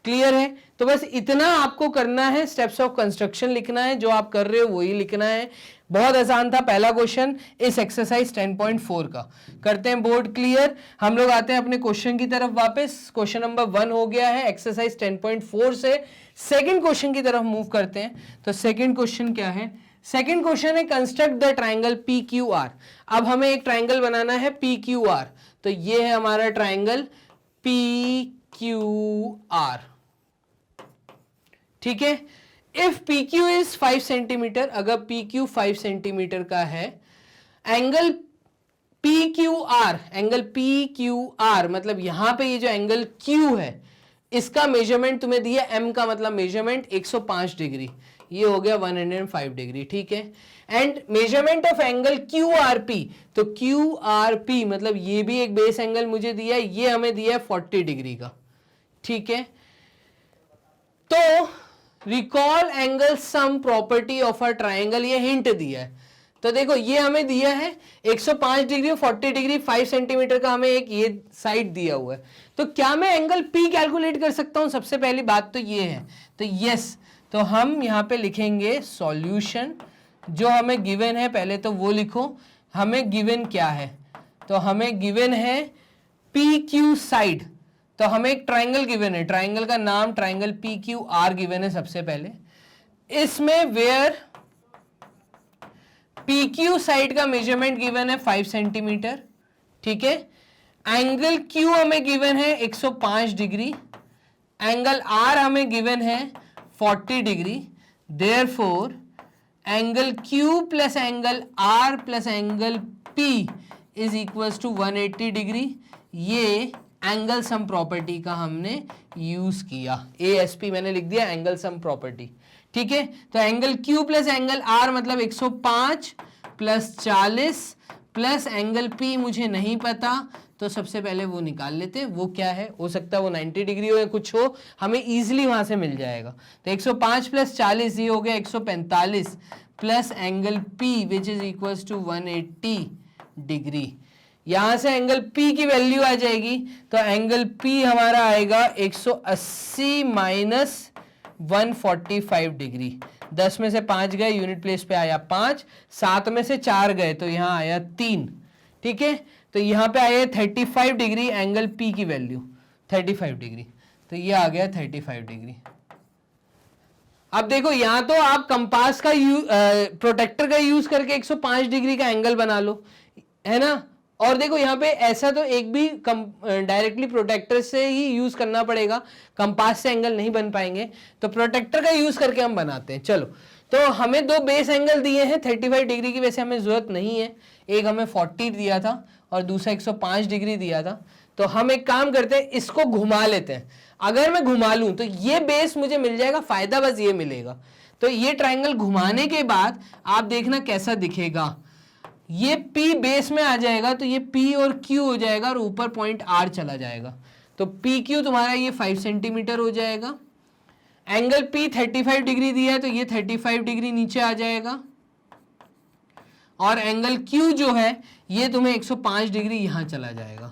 क्लियर है। तो बस इतना आपको करना है, स्टेप्स ऑफ कंस्ट्रक्शन लिखना है, जो आप कर रहे हो वही लिखना है। बहुत आसान था पहला क्वेश्चन इस एक्सरसाइज 10.4 का। करते हैं बोर्ड क्लियर, हम लोग आते हैं अपने क्वेश्चन की तरफ वापस। क्वेश्चन नंबर 1 हो गया है एक्सरसाइज 10.4 से सेकंड क्वेश्चन की तरफ मूव करते हैं। तो सेकंड क्वेश्चन क्या है, सेकंड क्वेश्चन है कंस्ट्रक्ट द ट्राइंगल PQR। अब हमें एक ट्राइंगल बनाना है PQR, तो ये है हमारा ट्राइंगल PQR, ठीक है। इफ PQ इज 5 सेंटीमीटर, अगर PQ 5 सेंटीमीटर का है, एंगल PQR मतलब यहां पे ये जो एंगल Q है इसका मेजरमेंट तुम्हें दिया, M का मतलब मेजरमेंट 105 डिग्री, ये हो गया 105 डिग्री, ठीक है। And measurement of angle QRP, तो QRP मतलब ये भी एक बेस एंगल मुझे दिया है, ये हमें दिया है 40 डिग्री का, ठीक है। तो recall angle sum property of a triangle, ये हिंट दिया है। तो देखो ये हमें दिया है 105 डिग्री और 40 डिग्री, 5 सेंटीमीटर का हमें एक ये साइड दिया हुआ है। तो क्या मैं एंगल P कैलकुलेट कर सकता हूं, सबसे पहली बात तो ये है। तो यस, तो हम यहां पे लिखेंगे सॉल्यूशन, जो हमें गिवन है पहले तो वो लिखो। हमें गिवन क्या है, तो हमें गिवन है PQ साइड, तो हमें एक ट्राइंगल गिवन है, ट्राइंगल का नाम ट्राइंगल PQR गिवन है सबसे पहले। इसमें वेयर PQ साइड का मेजरमेंट गिवन है 5 सेंटीमीटर, ठीक है। एंगल Q हमें गिवन है 105 डिग्री, एंगल R हमें गिवन है 40 degree, therefore angle Q plus angle R plus angle P is equals to 180 degree. ये एंगल सम प्रॉपर्टी का हमने यूज किया। ASP मैंने लिख दिया, एंगल सम प्रॉपर्टी। ठीक है, तो angle Q plus angle R मतलब 105 प्लस 40 प्लस एंगल P मुझे नहीं पता, तो सबसे पहले वो निकाल लेते हैं। वो क्या है, हो सकता है वो 90 डिग्री हो या कुछ हो, हमें इजीली वहां से मिल जाएगा। तो 105 प्लस 40 ये हो गया 145 plus angle P which is equals to 180 degree. यहां से एंगल P की वैल्यू आ जाएगी, तो एंगल P हमारा आएगा 180 माइनस 145 डिग्री। 10 में से 5 गए, यूनिट प्लेस पे आया 5, 7 में से 4 गए तो यहां आया 3। ठीक है, तो यहां पे आया 35 डिग्री एंगल P की वैल्यू 35 डिग्री, तो ये आ गया 35 डिग्री। अब देखो यहां तो आप कंपास का प्रोटेक्टर का यूज करके 105 डिग्री का एंगल बना लो, है ना। और देखो यहाँ पे ऐसा तो एक भी डायरेक्टली प्रोटेक्टर से ही यूज करना पड़ेगा, कंपास से एंगल नहीं बन पाएंगे, तो प्रोटेक्टर का यूज करके हम बनाते हैं। चलो, तो हमें दो बेस एंगल दिए हैं 35 डिग्री की, वैसे हमें जरूरत नहीं है, एक हमें 40 दिया था और दूसरा 105 डिग्री दिया था। तो हम एक काम करते हैं, इसको घुमा लेते हैं। अगर मैं घुमा लूं तो ये बेस मुझे मिल जाएगा, फायदा बस ये मिलेगा। तो ये ट्राइंगल घुमाने के बाद आप देखना कैसा दिखेगा, ये P बेस में आ जाएगा, तो ये P और Q हो जाएगा और ऊपर पॉइंट R चला जाएगा, तो PQ तुम्हारा ये 5 सेंटीमीटर हो जाएगा। एंगल P 35 डिग्री दिया है, तो ये 35 डिग्री नीचे आ जाएगा, और एंगल Q जो है ये तुम्हें 105 डिग्री यहां चला जाएगा।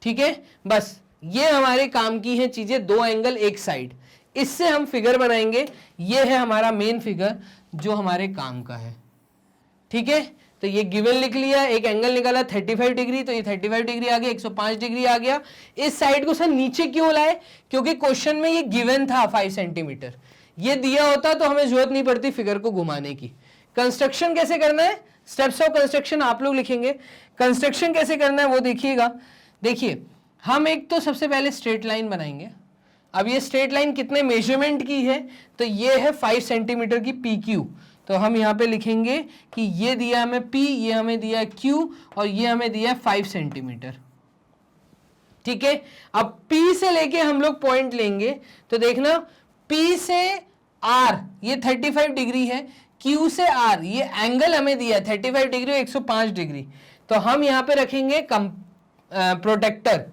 ठीक है, बस ये हमारे काम की है चीजें, दो एंगल एक साइड, इससे हम फिगर बनाएंगे। ये है हमारा मेन फिगर जो हमारे काम का है। ठीक है, तो ये गिवन लिख लिया, एक एंगल निकाला 35 डिग्री, तो ये 35 डिग्री आ गया, 105 डिग्री आ गया। इस साइड को सर नीचे क्यों लाए, क्योंकि क्वेश्चन में ये गिवन था 5 सेंटीमीटर, ये दिया होता तो हमें जरूरत नहीं पड़ती फिगर को घुमाने की। कंस्ट्रक्शन कैसे करना है, स्टेप्स ऑफ कंस्ट्रक्शन आप लोग लिखेंगे, कंस्ट्रक्शन कैसे करना है वो देखिएगा। देखिए, हम एक तो सबसे पहले स्ट्रेट लाइन बनाएंगे। अब ये स्ट्रेट लाइन कितने मेजरमेंट की है, तो ये है 5 सेंटीमीटर की PQ, तो हम यहाँ पे लिखेंगे कि ये दिया हमें P, ये हमें दिया Q और ये हमें दिया 5 सेंटीमीटर। ठीक है, अब P से लेके हम लोग पॉइंट लेंगे, तो देखना P से R ये 35 डिग्री है, Q से R ये एंगल हमें दिया 35 डिग्री 105 डिग्री, तो हम यहाँ पे रखेंगे प्रोटेक्टर।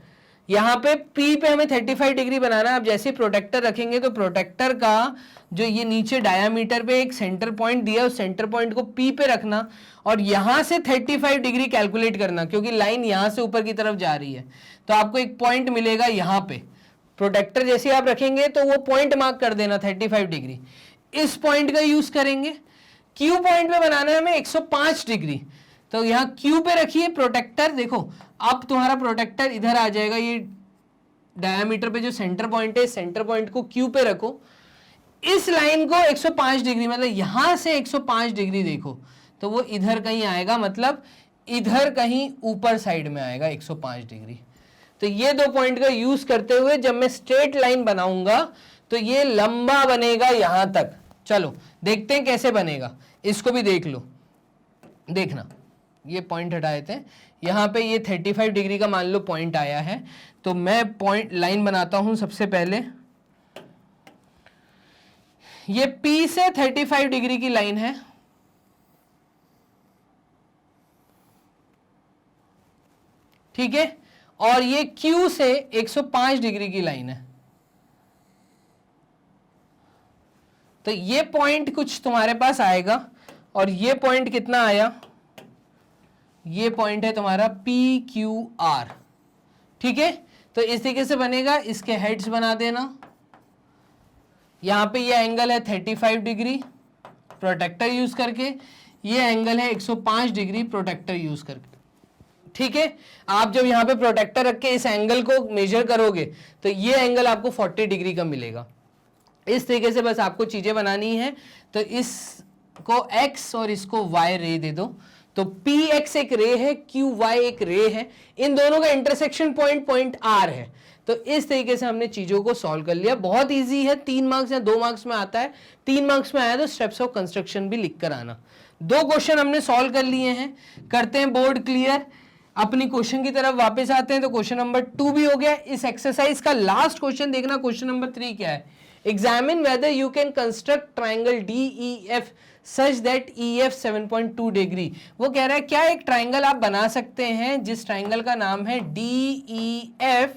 यहाँ पे P पे हमें 35 डिग्री बनाना है। अब जैसे प्रोटेक्टर रखेंगे तो प्रोटेक्टर का जो ये नीचे डायामीटर पे एक सेंटर पॉइंट दिया, उस सेंटर पॉइंट को P पे रखना और यहां से 35 डिग्री कैलकुलेट करना, क्योंकि लाइन यहां से ऊपर की तरफ जा रही है, तो आपको एक पॉइंट मिलेगा यहाँ पे। प्रोटेक्टर जैसे आप रखेंगे तो वो पॉइंट मार्क कर देना 35 डिग्री, इस पॉइंट का यूज करेंगे। Q पॉइंट पे बनाना है हमें 105 डिग्री, तो यहाँ Q पे रखिए प्रोटेक्टर। देखो अब तुम्हारा प्रोटेक्टर इधर आ जाएगा, ये डायामीटर पे जो सेंटर पॉइंट है, सेंटर पॉइंट को Q पे रखो, इस लाइन को 105 डिग्री, मतलब यहां से 105 डिग्री देखो तो वो इधर कहीं आएगा, मतलब इधर कहीं ऊपर साइड में आएगा 105 डिग्री। तो ये दो पॉइंट का यूज करते हुए जब मैं स्ट्रेट लाइन बनाऊंगा तो ये लंबा बनेगा यहां तक। चलो देखते हैं कैसे बनेगा, इसको भी देख लो। देखना, ये पॉइंट हटा देते हैं, यहाँ पे ये 35 डिग्री का मान लो पॉइंट आया है, तो मैं पॉइंट लाइन बनाता हूं। सबसे पहले ये P से 35 डिग्री की लाइन है, ठीक है, और ये Q से 105 डिग्री की लाइन है। तो ये पॉइंट कुछ तुम्हारे पास आएगा, और ये पॉइंट कितना आया, ये पॉइंट है तुम्हारा PQR। ठीक है, तो इस तरीके से बनेगा, इसके हेड्स बना देना। यहां पे ये एंगल है 35 डिग्री प्रोटेक्टर यूज करके, ये एंगल है 105 डिग्री प्रोटेक्टर यूज करके। ठीक है, आप जब यहाँ पे प्रोटेक्टर रख के इस एंगल को मेजर करोगे तो ये एंगल आपको 40 डिग्री का मिलेगा। इस तरीके से बस आपको चीजें बनानी है। तो इसको x और इसको y रे दे दो, तो PX एक रे है, QY एक रे है, इन दोनों का इंटरसेक्शन पॉइंट R है। तो इस तरीके से हमने चीजों को सॉल्व कर लिया। बहुत इजी है, 3 मार्क्स या 2 मार्क्स में आता है। 3 मार्क्स में आया तो स्टेप्स ऑफ कंस्ट्रक्शन भी लिख कर आना। 2 क्वेश्चन हमने सॉल्व कर लिए हैं, करते हैं बोर्ड क्लियर। अपनी क्वेश्चन की तरफ वापस आते हैं, तो क्वेश्चन नंबर 2 भी हो गया। इस एक्सरसाइज का लास्ट क्वेश्चन देखना, क्वेश्चन नंबर 3 क्या है। Examine whether you can construct triangle DEF such that EF 7.2 degree. वो कह रहा है क्या एक ट्राइंगल आप बना सकते हैं जिस ट्राइंगल का नाम है DEF,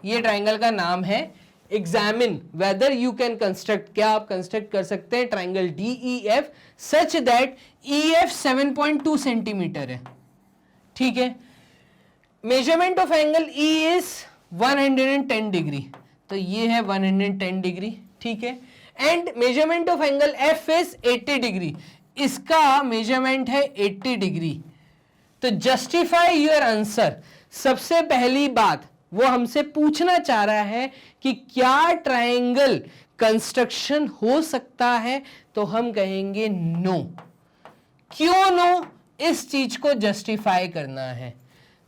ये ट्राइंगल का नाम है। Examine whether you can construct, क्या आप कंस्ट्रक्ट कर सकते हैं triangle DEF such that EF 7.2 centimetre है। ठीक है, measurement of angle E is 110 degree, तो ये है 110 डिग्री। ठीक है, and measurement of angle F is 80 degree, इसका मेजरमेंट है 80 डिग्री। तो जस्टिफाई योर आंसर। सबसे पहली बात वो हमसे पूछना चाह रहा है कि क्या ट्रायंगल कंस्ट्रक्शन हो सकता है, तो हम कहेंगे नो। क्यों नो, इस चीज को जस्टिफाई करना है।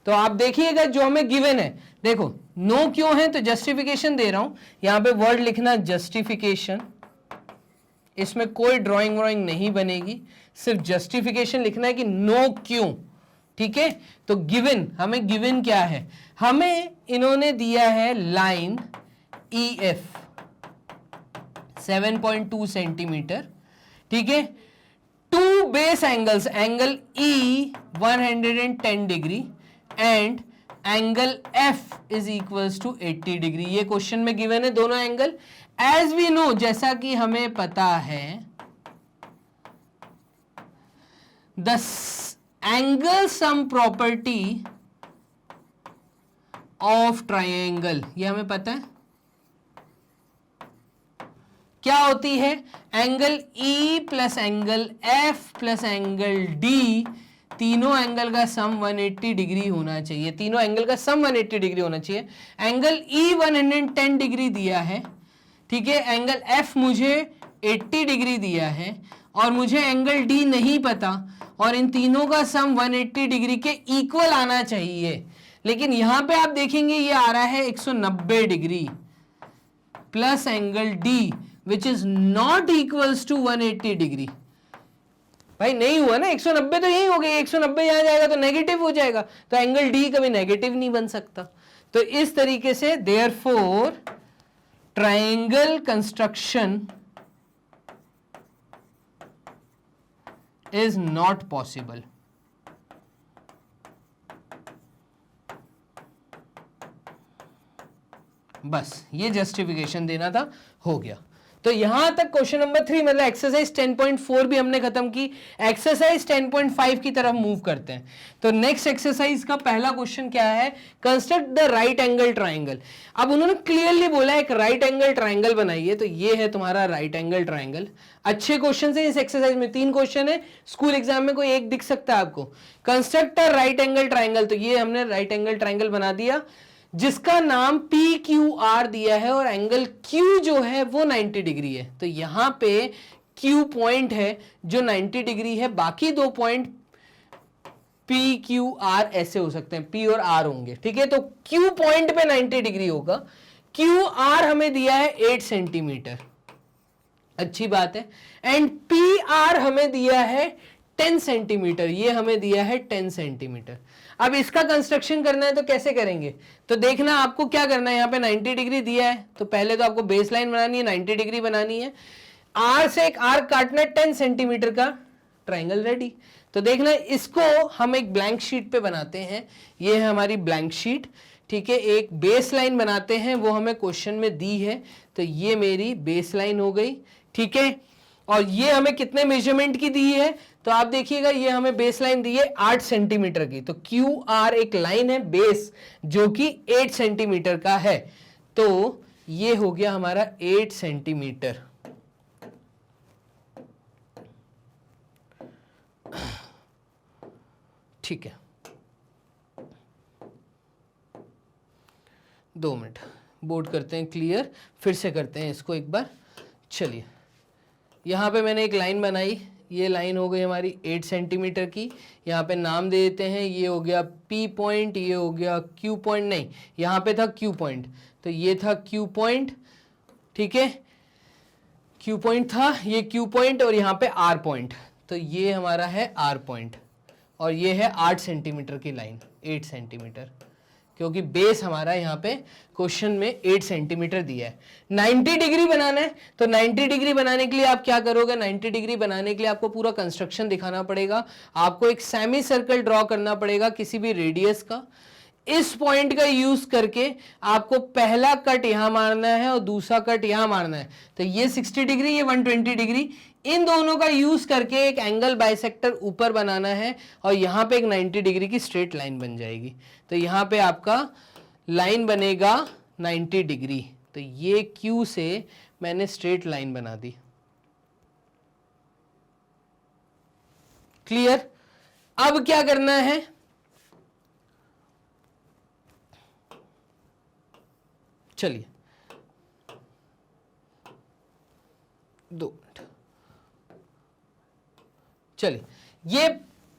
तो आप देखिएगा जो हमें गिवन है, देखो नो क्यों है, तो जस्टिफिकेशन दे रहा हूं, यहां पे वर्ड लिखना जस्टिफिकेशन, इसमें कोई ड्राइंग व्राइंग नहीं बनेगी, सिर्फ जस्टिफिकेशन लिखना है कि नो क्यों। ठीक है, तो गिवन, हमें गिवन क्या है, हमें इन्होंने दिया है लाइन EF 7.2 सेंटीमीटर। ठीक है, two base angles, angle E 110 degree and angle F is equals to 80 degree. ये क्वेश्चन में गिवन है दोनों एंगल। एज वी नो, जैसा कि हमें पता है, the angle sum property of triangle, ये हमें पता है क्या होती है, angle E plus angle F plus angle D, तीनों एंगल का सम 180 डिग्री होना चाहिए, तीनों एंगल का सम 180 डिग्री होना चाहिए। एंगल E 110 डिग्री दिया है, ठीक है, एंगल F मुझे 80 डिग्री दिया है, और मुझे एंगल D नहीं पता, और इन तीनों का सम 180 डिग्री के इक्वल आना चाहिए। लेकिन यहां पे आप देखेंगे ये आ रहा है 190 degree plus angle D which is not equals to 180 degree. भाई नहीं हुआ ना, 190 तो यही हो गई, 190 यहां जाएगा तो नेगेटिव हो जाएगा, तो एंगल D कभी नेगेटिव नहीं बन सकता। तो इस तरीके से therefore triangle construction is not possible. बस ये जस्टिफिकेशन देना था, हो गया। तो यहां तक क्वेश्चन नंबर 3, मतलब एक्सरसाइज 10.4 भी हमने खत्म की। एक्सरसाइज 10.5 की तरफ मूव करते हैं। तो नेक्स्ट एक्सरसाइज का पहला क्वेश्चन क्या है, construct the right angle triangle. अब उन्होंने क्लियरली बोला एक राइट एंगल ट्रायंगल बनाइए, तो ये है तुम्हारा राइट एंगल ट्रायंगल। अच्छे क्वेश्चन है इस एक्सरसाइज में, 3 क्वेश्चन है, स्कूल एग्जाम में कोई एक दिख सकता है आपको। Construct a right angle triangle, तो ये हमने राइट एंगल ट्रायंगल बना दिया जिसका नाम PQR दिया है, और एंगल Q जो है वो 90 डिग्री है। तो यहां पे Q पॉइंट है जो 90 डिग्री है, बाकी 2 पॉइंट PQR ऐसे हो सकते हैं, P और R होंगे। ठीक है, तो Q पॉइंट पे 90 डिग्री होगा। QR हमें दिया है 8 सेंटीमीटर, अच्छी बात है, एंड PR हमें दिया है 10 सेंटीमीटर, ये हमें दिया है 10 सेंटीमीटर। अब इसका कंस्ट्रक्शन करना है तो कैसे करेंगे, तो देखना आपको क्या करना है, यहाँ पे 90 डिग्री दिया है, तो पहले तो आपको बेस लाइन बनानी है, 90 डिग्री बनानी है, आर से एक आर्क काटना है, 10 सेंटीमीटर का ट्राइंगल रेडी। तो देखना इसको हम एक ब्लैंक शीट पे बनाते हैं, ये है हमारी ब्लैंक शीट। ठीक है, एक बेस लाइन बनाते हैं, वो हमें क्वेश्चन में दी है, तो ये मेरी बेस लाइन हो गई। ठीक है, और ये हमें कितने मेजरमेंट की दी है, तो आप देखिएगा ये हमें बेस लाइन दी है 8 सेंटीमीटर की, तो QR एक लाइन है बेस जो कि 8 सेंटीमीटर का है, तो ये हो गया हमारा 8 सेंटीमीटर। ठीक है, 2 मिनट बोर्ड करते हैं क्लियर, फिर से करते हैं इसको एक बार। चलिए, यहाँ पे मैंने एक लाइन बनाई, ये लाइन हो गई हमारी 8 सेंटीमीटर की, यहाँ पे नाम दे देते हैं, ये हो गया P पॉइंट, ये हो गया Q पॉइंट, नहीं यहाँ पे था Q पॉइंट, तो ये था Q पॉइंट। ठीक है, Q पॉइंट था, ये Q पॉइंट, और यहाँ पे R पॉइंट, तो ये हमारा है R पॉइंट, और ये है 8 सेंटीमीटर की लाइन। 8 सेंटीमीटर, क्योंकि बेस हमारा यहाँ पे क्वेश्चन में 8 सेंटीमीटर दिया है। 90 डिग्री बनाना है, तो 90 डिग्री बनाने के लिए आप क्या करोगे, 90 डिग्री बनाने के लिए आपको पूरा कंस्ट्रक्शन दिखाना पड़ेगा। आपको एक सेमी सर्कल ड्रॉ करना पड़ेगा किसी भी रेडियस का। इस पॉइंट का यूज करके आपको पहला कट यहां मारना है और दूसरा कट यहां मारना है। तो ये 60 डिग्री, ये 120 डिग्री, इन दोनों का यूज करके एक एंगल बाइसेक्टर ऊपर बनाना है और यहां पे एक 90 डिग्री की स्ट्रेट लाइन बन जाएगी। तो यहां पे आपका लाइन बनेगा 90 डिग्री। तो ये Q से मैंने स्ट्रेट लाइन बना दी। क्लियर? अब क्या करना है, चलिए 2 मिनट, चलिए ये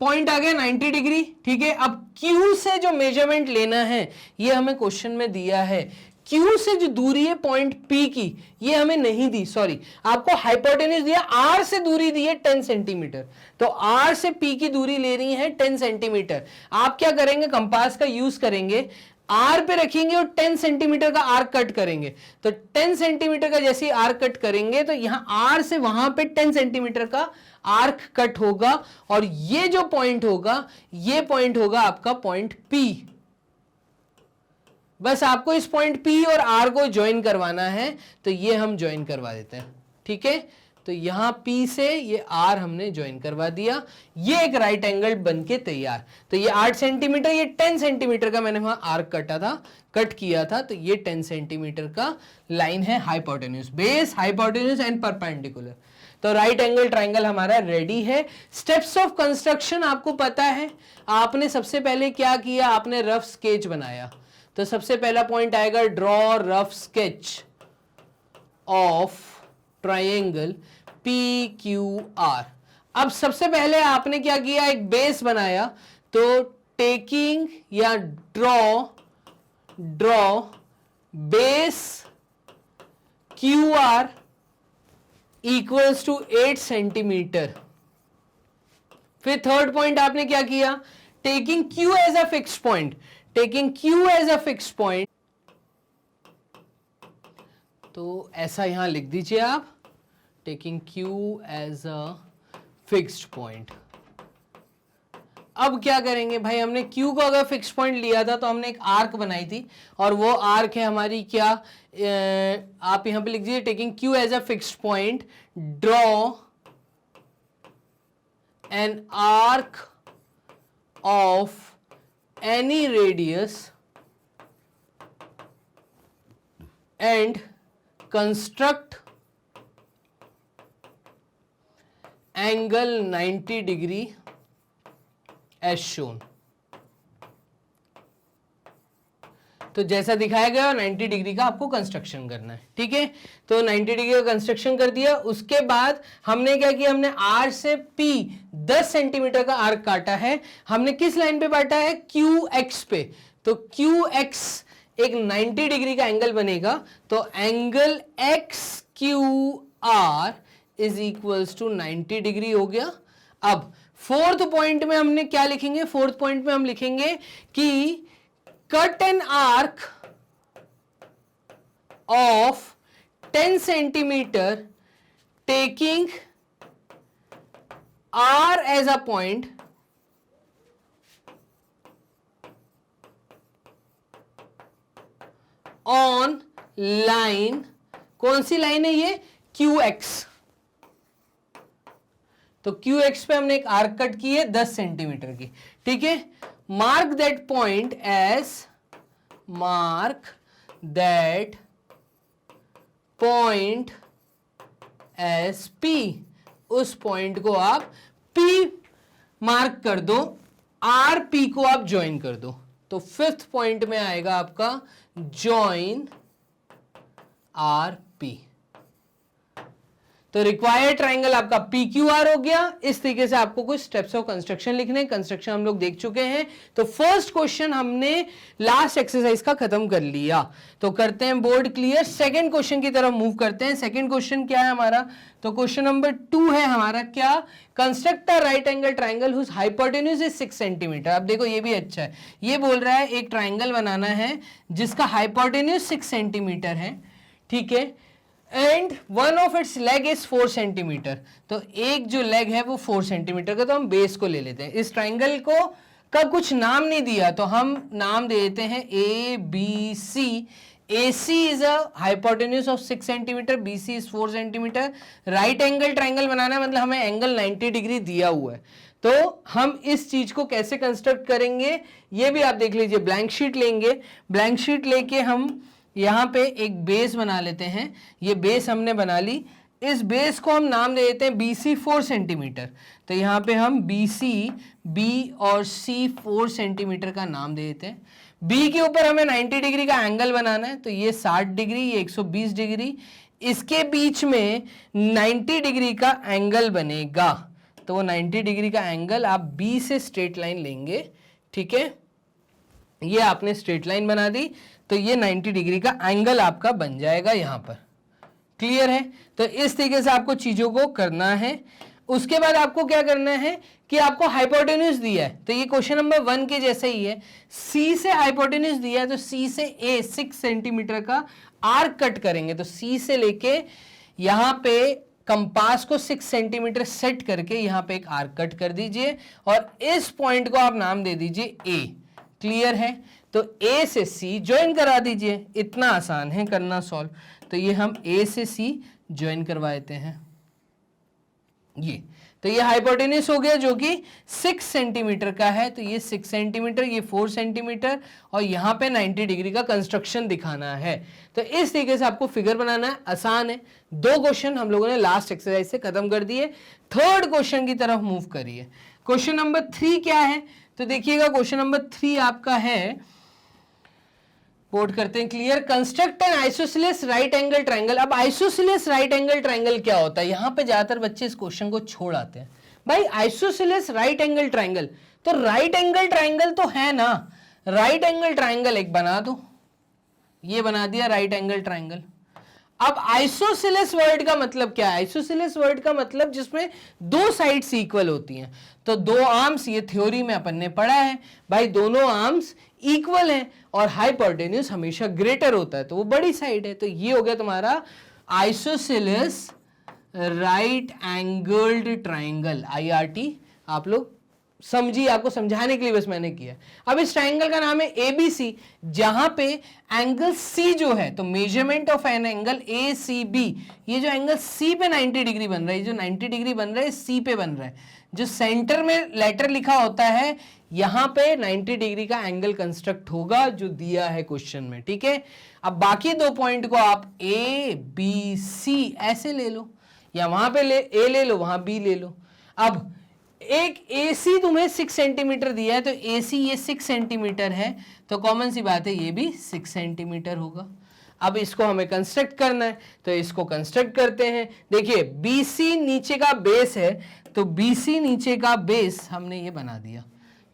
पॉइंट आ गया 90 डिग्री, ठीक है। अब Q से जो मेजरमेंट लेना है ये हमें क्वेश्चन में दिया है। Q से जो दूरी है पॉइंट P की, ये हमें नहीं दी, सॉरी, आपको हाइपोटेन्यूज दिया, R से दूरी दी है 10 सेंटीमीटर, तो R से P की दूरी ले रही है 10 सेंटीमीटर। आप क्या करेंगे, कंपास का यूज करेंगे, R पे रखेंगे और 10 सेंटीमीटर का आर्क कट करेंगे। तो 10 सेंटीमीटर का जैसे आर्क कट करेंगे तो यहां R से वहां पे 10 सेंटीमीटर का आर्क कट होगा और ये जो पॉइंट होगा, ये पॉइंट होगा आपका पॉइंट P। बस आपको इस पॉइंट P और R को ज्वाइन करवाना है, तो ये हम ज्वाइन करवा देते हैं, ठीक है। तो यहां P से ये R हमने ज्वाइन करवा दिया, ये एक राइट एंगल बनके तैयार। तो ये 8 सेंटीमीटर, ये 10 सेंटीमीटर का मैंने वहां आर्क कट किया था, तो ये 10 सेंटीमीटर का लाइन है hypotenuse, base, hypotenuse and perpendicular. तो राइट एंगल ट्राइंगल हमारा रेडी है। स्टेप्स ऑफ कंस्ट्रक्शन आपको पता है। आपने सबसे पहले क्या किया, आपने रफ स्केच बनाया। तो सबसे पहला पॉइंट आएगा, draw rough sketch of triangle PQR। अब सबसे पहले आपने क्या किया, एक बेस बनाया। तो टेकिंग या draw base QR equals to 8 centimetre. फिर थर्ड पॉइंट आपने क्या किया, taking Q as a fix point, तो ऐसा यहां लिख दीजिए आप, taking Q as a fixed point. अब क्या करेंगे भाई, हमने Q को अगर फिक्स पॉइंट लिया था तो हमने एक आर्क बनाई थी, और वो आर्क है हमारी क्या, आप यहां पे लिख दीजिए, taking Q as a fixed point, draw an arc of any radius and construct angle 90 degree as shown. तो जैसा दिखाया गया 90 डिग्री का आपको कंस्ट्रक्शन करना है, ठीक है। तो 90 डिग्री का कंस्ट्रक्शन कर दिया। उसके बाद हमने क्या किया, हमने R से P 10 सेंटीमीटर का आर्क काटा है। हमने किस लाइन पे काटा है, QX पे। तो QX एक 90 डिग्री का एंगल बनेगा, तो angle XQR is equals to 90 degree हो गया। अब फोर्थ पॉइंट में हमने क्या लिखेंगे, फोर्थ पॉइंट में हम लिखेंगे कि cut an arc of 10 centimetre taking R as a point on line, कौन सी लाइन है ये, QX। तो QX पे हमने एक आर्क कट की है 10 सेंटीमीटर की, ठीक है। Mark that point as P। उस पॉइंट को आप P मार्क कर दो, R P को आप ज्वाइन कर दो। तो फिफ्थ पॉइंट में आएगा आपका ज्वाइन R P। तो रिक्वायर्ड ट्राइंगल आपका PQR हो गया। इस तरीके से आपको कुछ स्टेप्स ऑफ कंस्ट्रक्शन लिखने, कंस्ट्रक्शन हम लोग देख चुके हैं। तो फर्स्ट क्वेश्चन हमने लास्ट एक्सरसाइज का खत्म कर लिया। तो करते हैं बोर्ड क्लियर, सेकंड क्वेश्चन की तरफ मूव करते हैं। सेकंड क्वेश्चन क्या है हमारा, तो क्वेश्चन नंबर 2 है हमारा क्या, construct a right angle triangle whose hypotenuse is 6 centimetre. अब देखो ये भी अच्छा है, ये बोल रहा है एक ट्राइंगल बनाना है जिसका हाइपोटेन्यूज 6 सेंटीमीटर है, ठीक है, and one of its leg is 4 centimetre. तो एक जो लेग है वो 4 सेंटीमीटर का, तो हम बेस को ले लेते हैं। इस ट्राइंगल को का कुछ नाम नहीं दिया तो हम नाम दे देते हैं ABC। AC is a hypotenuse of 6 centimetre, BC is 4 centimetre. Right angle triangle बनाना है मतलब हमें एंगल 90 डिग्री दिया हुआ है। तो हम इस चीज को कैसे कंस्ट्रक्ट करेंगे ये भी आप देख लीजिए। ब्लैंक शीट लेंगे, ब्लैंक शीट लेके हम यहाँ पे एक बेस बना लेते हैं। ये बेस हमने बना ली, इस बेस को हम नाम दे देते हैं BC 4 सेंटीमीटर। तो यहाँ पे हम BC, B और C 4 सेंटीमीटर का नाम दे देते हैं। B के ऊपर हमें 90 डिग्री का एंगल बनाना है, तो ये 60 डिग्री, ये 120 डिग्री, इसके बीच में 90 डिग्री का एंगल बनेगा। तो वो 90 डिग्री का एंगल आप B से स्ट्रेट लाइन लेंगे, ठीक है, ये आपने स्ट्रेट लाइन बना दी, तो ये 90 डिग्री का एंगल आपका बन जाएगा यहां पर। क्लियर है? तो इस तरीके से आपको चीजों को करना है। उसके बाद आपको क्या करना है कि आपको हाइपोटेन्यूज दिया है, तो ये क्वेश्चन नंबर 1 के जैसे ही है। C से हाइपोटेन्यूज दिया है तो C से A 6 सेंटीमीटर का आर्क कट करेंगे। तो C से लेके यहां पे कंपास को 6 सेंटीमीटर सेट करके यहां पे एक आर्क कट कर दीजिए और इस पॉइंट को आप नाम दे दीजिए A। क्लियर है? तो A से C ज्वाइन करा दीजिए, इतना आसान है करना सॉल्व। तो ये हम A से C ज्वाइन करवा देते हैं, ये तो ये हाइपोटेन्यूज हो गया जो कि 6 सेंटीमीटर का है। तो ये 6 सेंटीमीटर, ये 4 सेंटीमीटर और यहाँ पे 90 डिग्री का कंस्ट्रक्शन दिखाना है। तो इस तरीके से आपको फिगर बनाना है, आसान है। 2 क्वेश्चन हम लोगों ने लास्ट एक्सरसाइज से खत्म कर दिए। थर्ड क्वेश्चन की तरफ मूव करिए। क्वेश्चन नंबर 3 क्या है, तो देखिएगा क्वेश्चन नंबर 3 आपका है, बोर्ड करते हैं clear, construct N isosceles right angle triangle. अब आइसोसेलेस राइट एंगल ट्राइंगल क्या होता है, यहां पे ज्यादातर बच्चे इस क्वेश्चन को छोड़ आते हैं। भाई आइसोसेलेस राइट एंगल ट्राइंगल, तो राइट एंगल ट्राइंगल तो है ना, राइट एंगल ट्राइंगल एक बना दो, ये बना दिया राइट एंगल ट्राइंगल। अब आइसोसेलेस वर्ड का मतलब क्या है, आइसोसेलेस वर्ड का मतलब जिसमें 2 साइड्स इक्वल होती हैं। तो 2 आर्म्स, ये थ्योरी में अपन ने पढ़ा है भाई, दोनों आर्म्स इक्वल हैं और हाइपोटेन्यूज हमेशा ग्रेटर होता है, तो वो बड़ी साइड है। तो ये हो गया तुम्हारा isosceles right angled triangle, IRT। आप लोग समझिए, आपको समझाने के लिए बस मैंने किया। अब इस ट्राइंगल का नाम है ABC, जहां पे एंगल C जो है, तो measurement of an angle ACB, ये जो एंगल C पे 90 डिग्री बन रहा है, जो 90 डिग्री बन रहा है C पे बन रहा है, जो सेंटर में लेटर लिखा होता है यहां पे 90 डिग्री का एंगल कंस्ट्रक्ट होगा जो दिया है क्वेश्चन में, ठीक है। अब बाकी 2 पॉइंट को आप ABC ऐसे ले लो, या वहां पे A ले लो, वहां B ले लो। अब एक AC तुम्हें 6 सेंटीमीटर दिया है, तो AC ये 6 सेंटीमीटर है, तो कॉमन सी बात है ये भी 6 सेंटीमीटर होगा। अब इसको हमें कंस्ट्रक्ट करना है, तो इसको कंस्ट्रक्ट करते हैं। देखिए BC नीचे का बेस है, तो BC नीचे का बेस हमने ये बना दिया,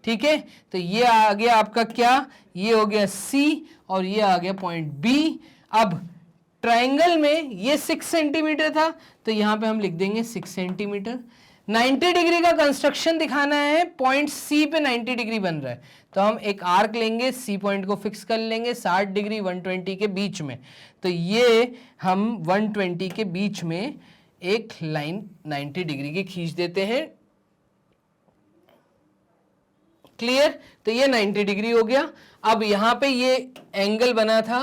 ठीक है। तो ये आ गया आपका क्या, ये हो गया C और ये आ गया पॉइंट B। अब ट्राइंगल में ये 6 सेंटीमीटर था, तो यहां पे हम लिख देंगे 6 सेंटीमीटर। 90 डिग्री का कंस्ट्रक्शन दिखाना है, पॉइंट C पे 90 डिग्री बन रहा है, तो हम एक आर्क लेंगे, C पॉइंट को फिक्स कर लेंगे 60 डिग्री 120 के बीच में। तो ये हम 120 के बीच में एक लाइन 90 डिग्री की खींच देते हैं। क्लियर? तो ये 90 डिग्री हो गया। अब यहां पे ये एंगल बना था,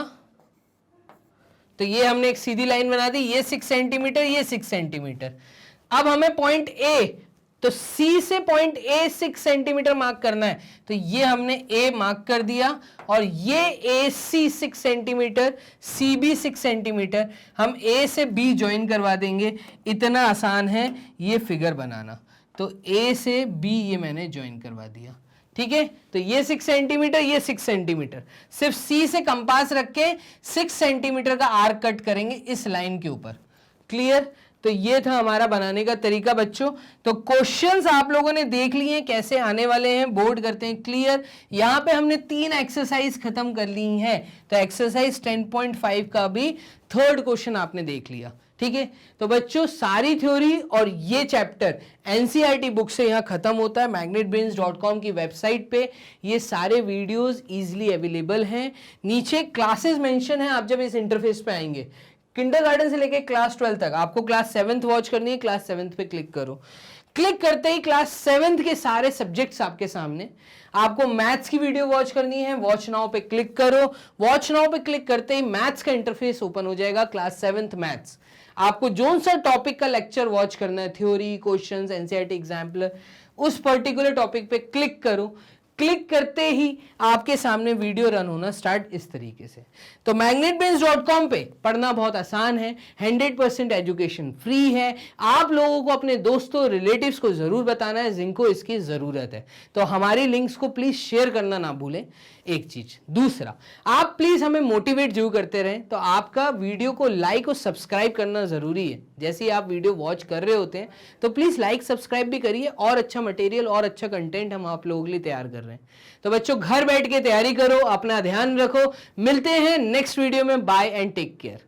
तो ये हमने एक सीधी लाइन बना दी, ये 6 सेंटीमीटर, ये 6 सेंटीमीटर। अब हमें पॉइंट A, तो C से पॉइंट A 6 सेंटीमीटर मार्क करना है, तो ये हमने A मार्क कर दिया और ये AC 6 सेंटीमीटर, CB 6 सेंटीमीटर, हम A से B ज्वाइन करवा देंगे। इतना आसान है ये फिगर बनाना। तो A से B ये मैंने ज्वाइन करवा दिया, ठीक है। तो ये 6 सेंटीमीटर, ये 6 सेंटीमीटर, सिर्फ C से कंपास रख के 6 सेंटीमीटर का आर्क कट करेंगे इस लाइन के ऊपर। क्लियर? तो ये था हमारा बनाने का तरीका बच्चों। तो क्वेश्चंस आप लोगों ने देख लिए कैसे आने वाले हैं, बोर्ड करते हैं क्लियर। यहाँ पे हमने 3 एक्सरसाइज खत्म कर ली हैं, तो एक्सरसाइज 10.5 का भी थर्ड क्वेश्चन आपने देख लिया, ठीक है। तो बच्चों सारी थ्योरी और ये चैप्टर एनसीईआरटी बुक से यहाँ खत्म होता है। magnetbrains.com की वेबसाइट पे ये सारे वीडियोस इजीली अवेलेबल हैं। नीचे क्लासेस मेंशन है, आप जब इस इंटरफेस पे आएंगे किंडरगार्टन से लेके क्लास 12 तक, आपको क्लास 7th वॉच करनी है, क्लास 7th पे क्लिक करो। क्लिक करते ही क्लास 7th के सारे सब्जेक्ट्स आपके सामने। आपको मैथ्स की वीडियो वॉच करनी है, वॉच नाउ पे क्लिक करो। वॉच नाउ पे क्लिक करते ही मैथ्स का इंटरफेस ओपन हो जाएगा, क्लास 7th मैथ्स। आपको जो सा टॉपिक का लेक्चर वॉच करना है, थ्योरी, क्वेश्चंस, एनसीईआरटी एग्जाम्पलर, उस पर्टिकुलर टॉपिक पे क्लिक करो। क्लिक करते ही आपके सामने वीडियो रन होना स्टार्ट इस तरीके से। तो magnetbrains.com पे पढ़ना बहुत आसान है, 100% एजुकेशन फ्री है। आप लोगों को अपने दोस्तों, रिलेटिव्स को जरूर बताना है जिनको इसकी जरूरत है। तो हमारी लिंक्स को प्लीज शेयर करना ना भूलें, एक चीज। दूसरा, आप प्लीज हमें मोटिवेट जरूर करते रहें, तो आपका वीडियो को लाइक और सब्सक्राइब करना जरूरी है। जैसे ही आप वीडियो वॉच कर रहे होते हैं तो प्लीज लाइक सब्सक्राइब भी करिए, और अच्छा मटेरियल और अच्छा कंटेंट हम आप लोगों के लिए तैयार कर रहे हैं। तो बच्चों घर बैठ के तैयारी करो, अपना ध्यान रखो। मिलते हैं नेक्स्ट वीडियो में। Bye and take care.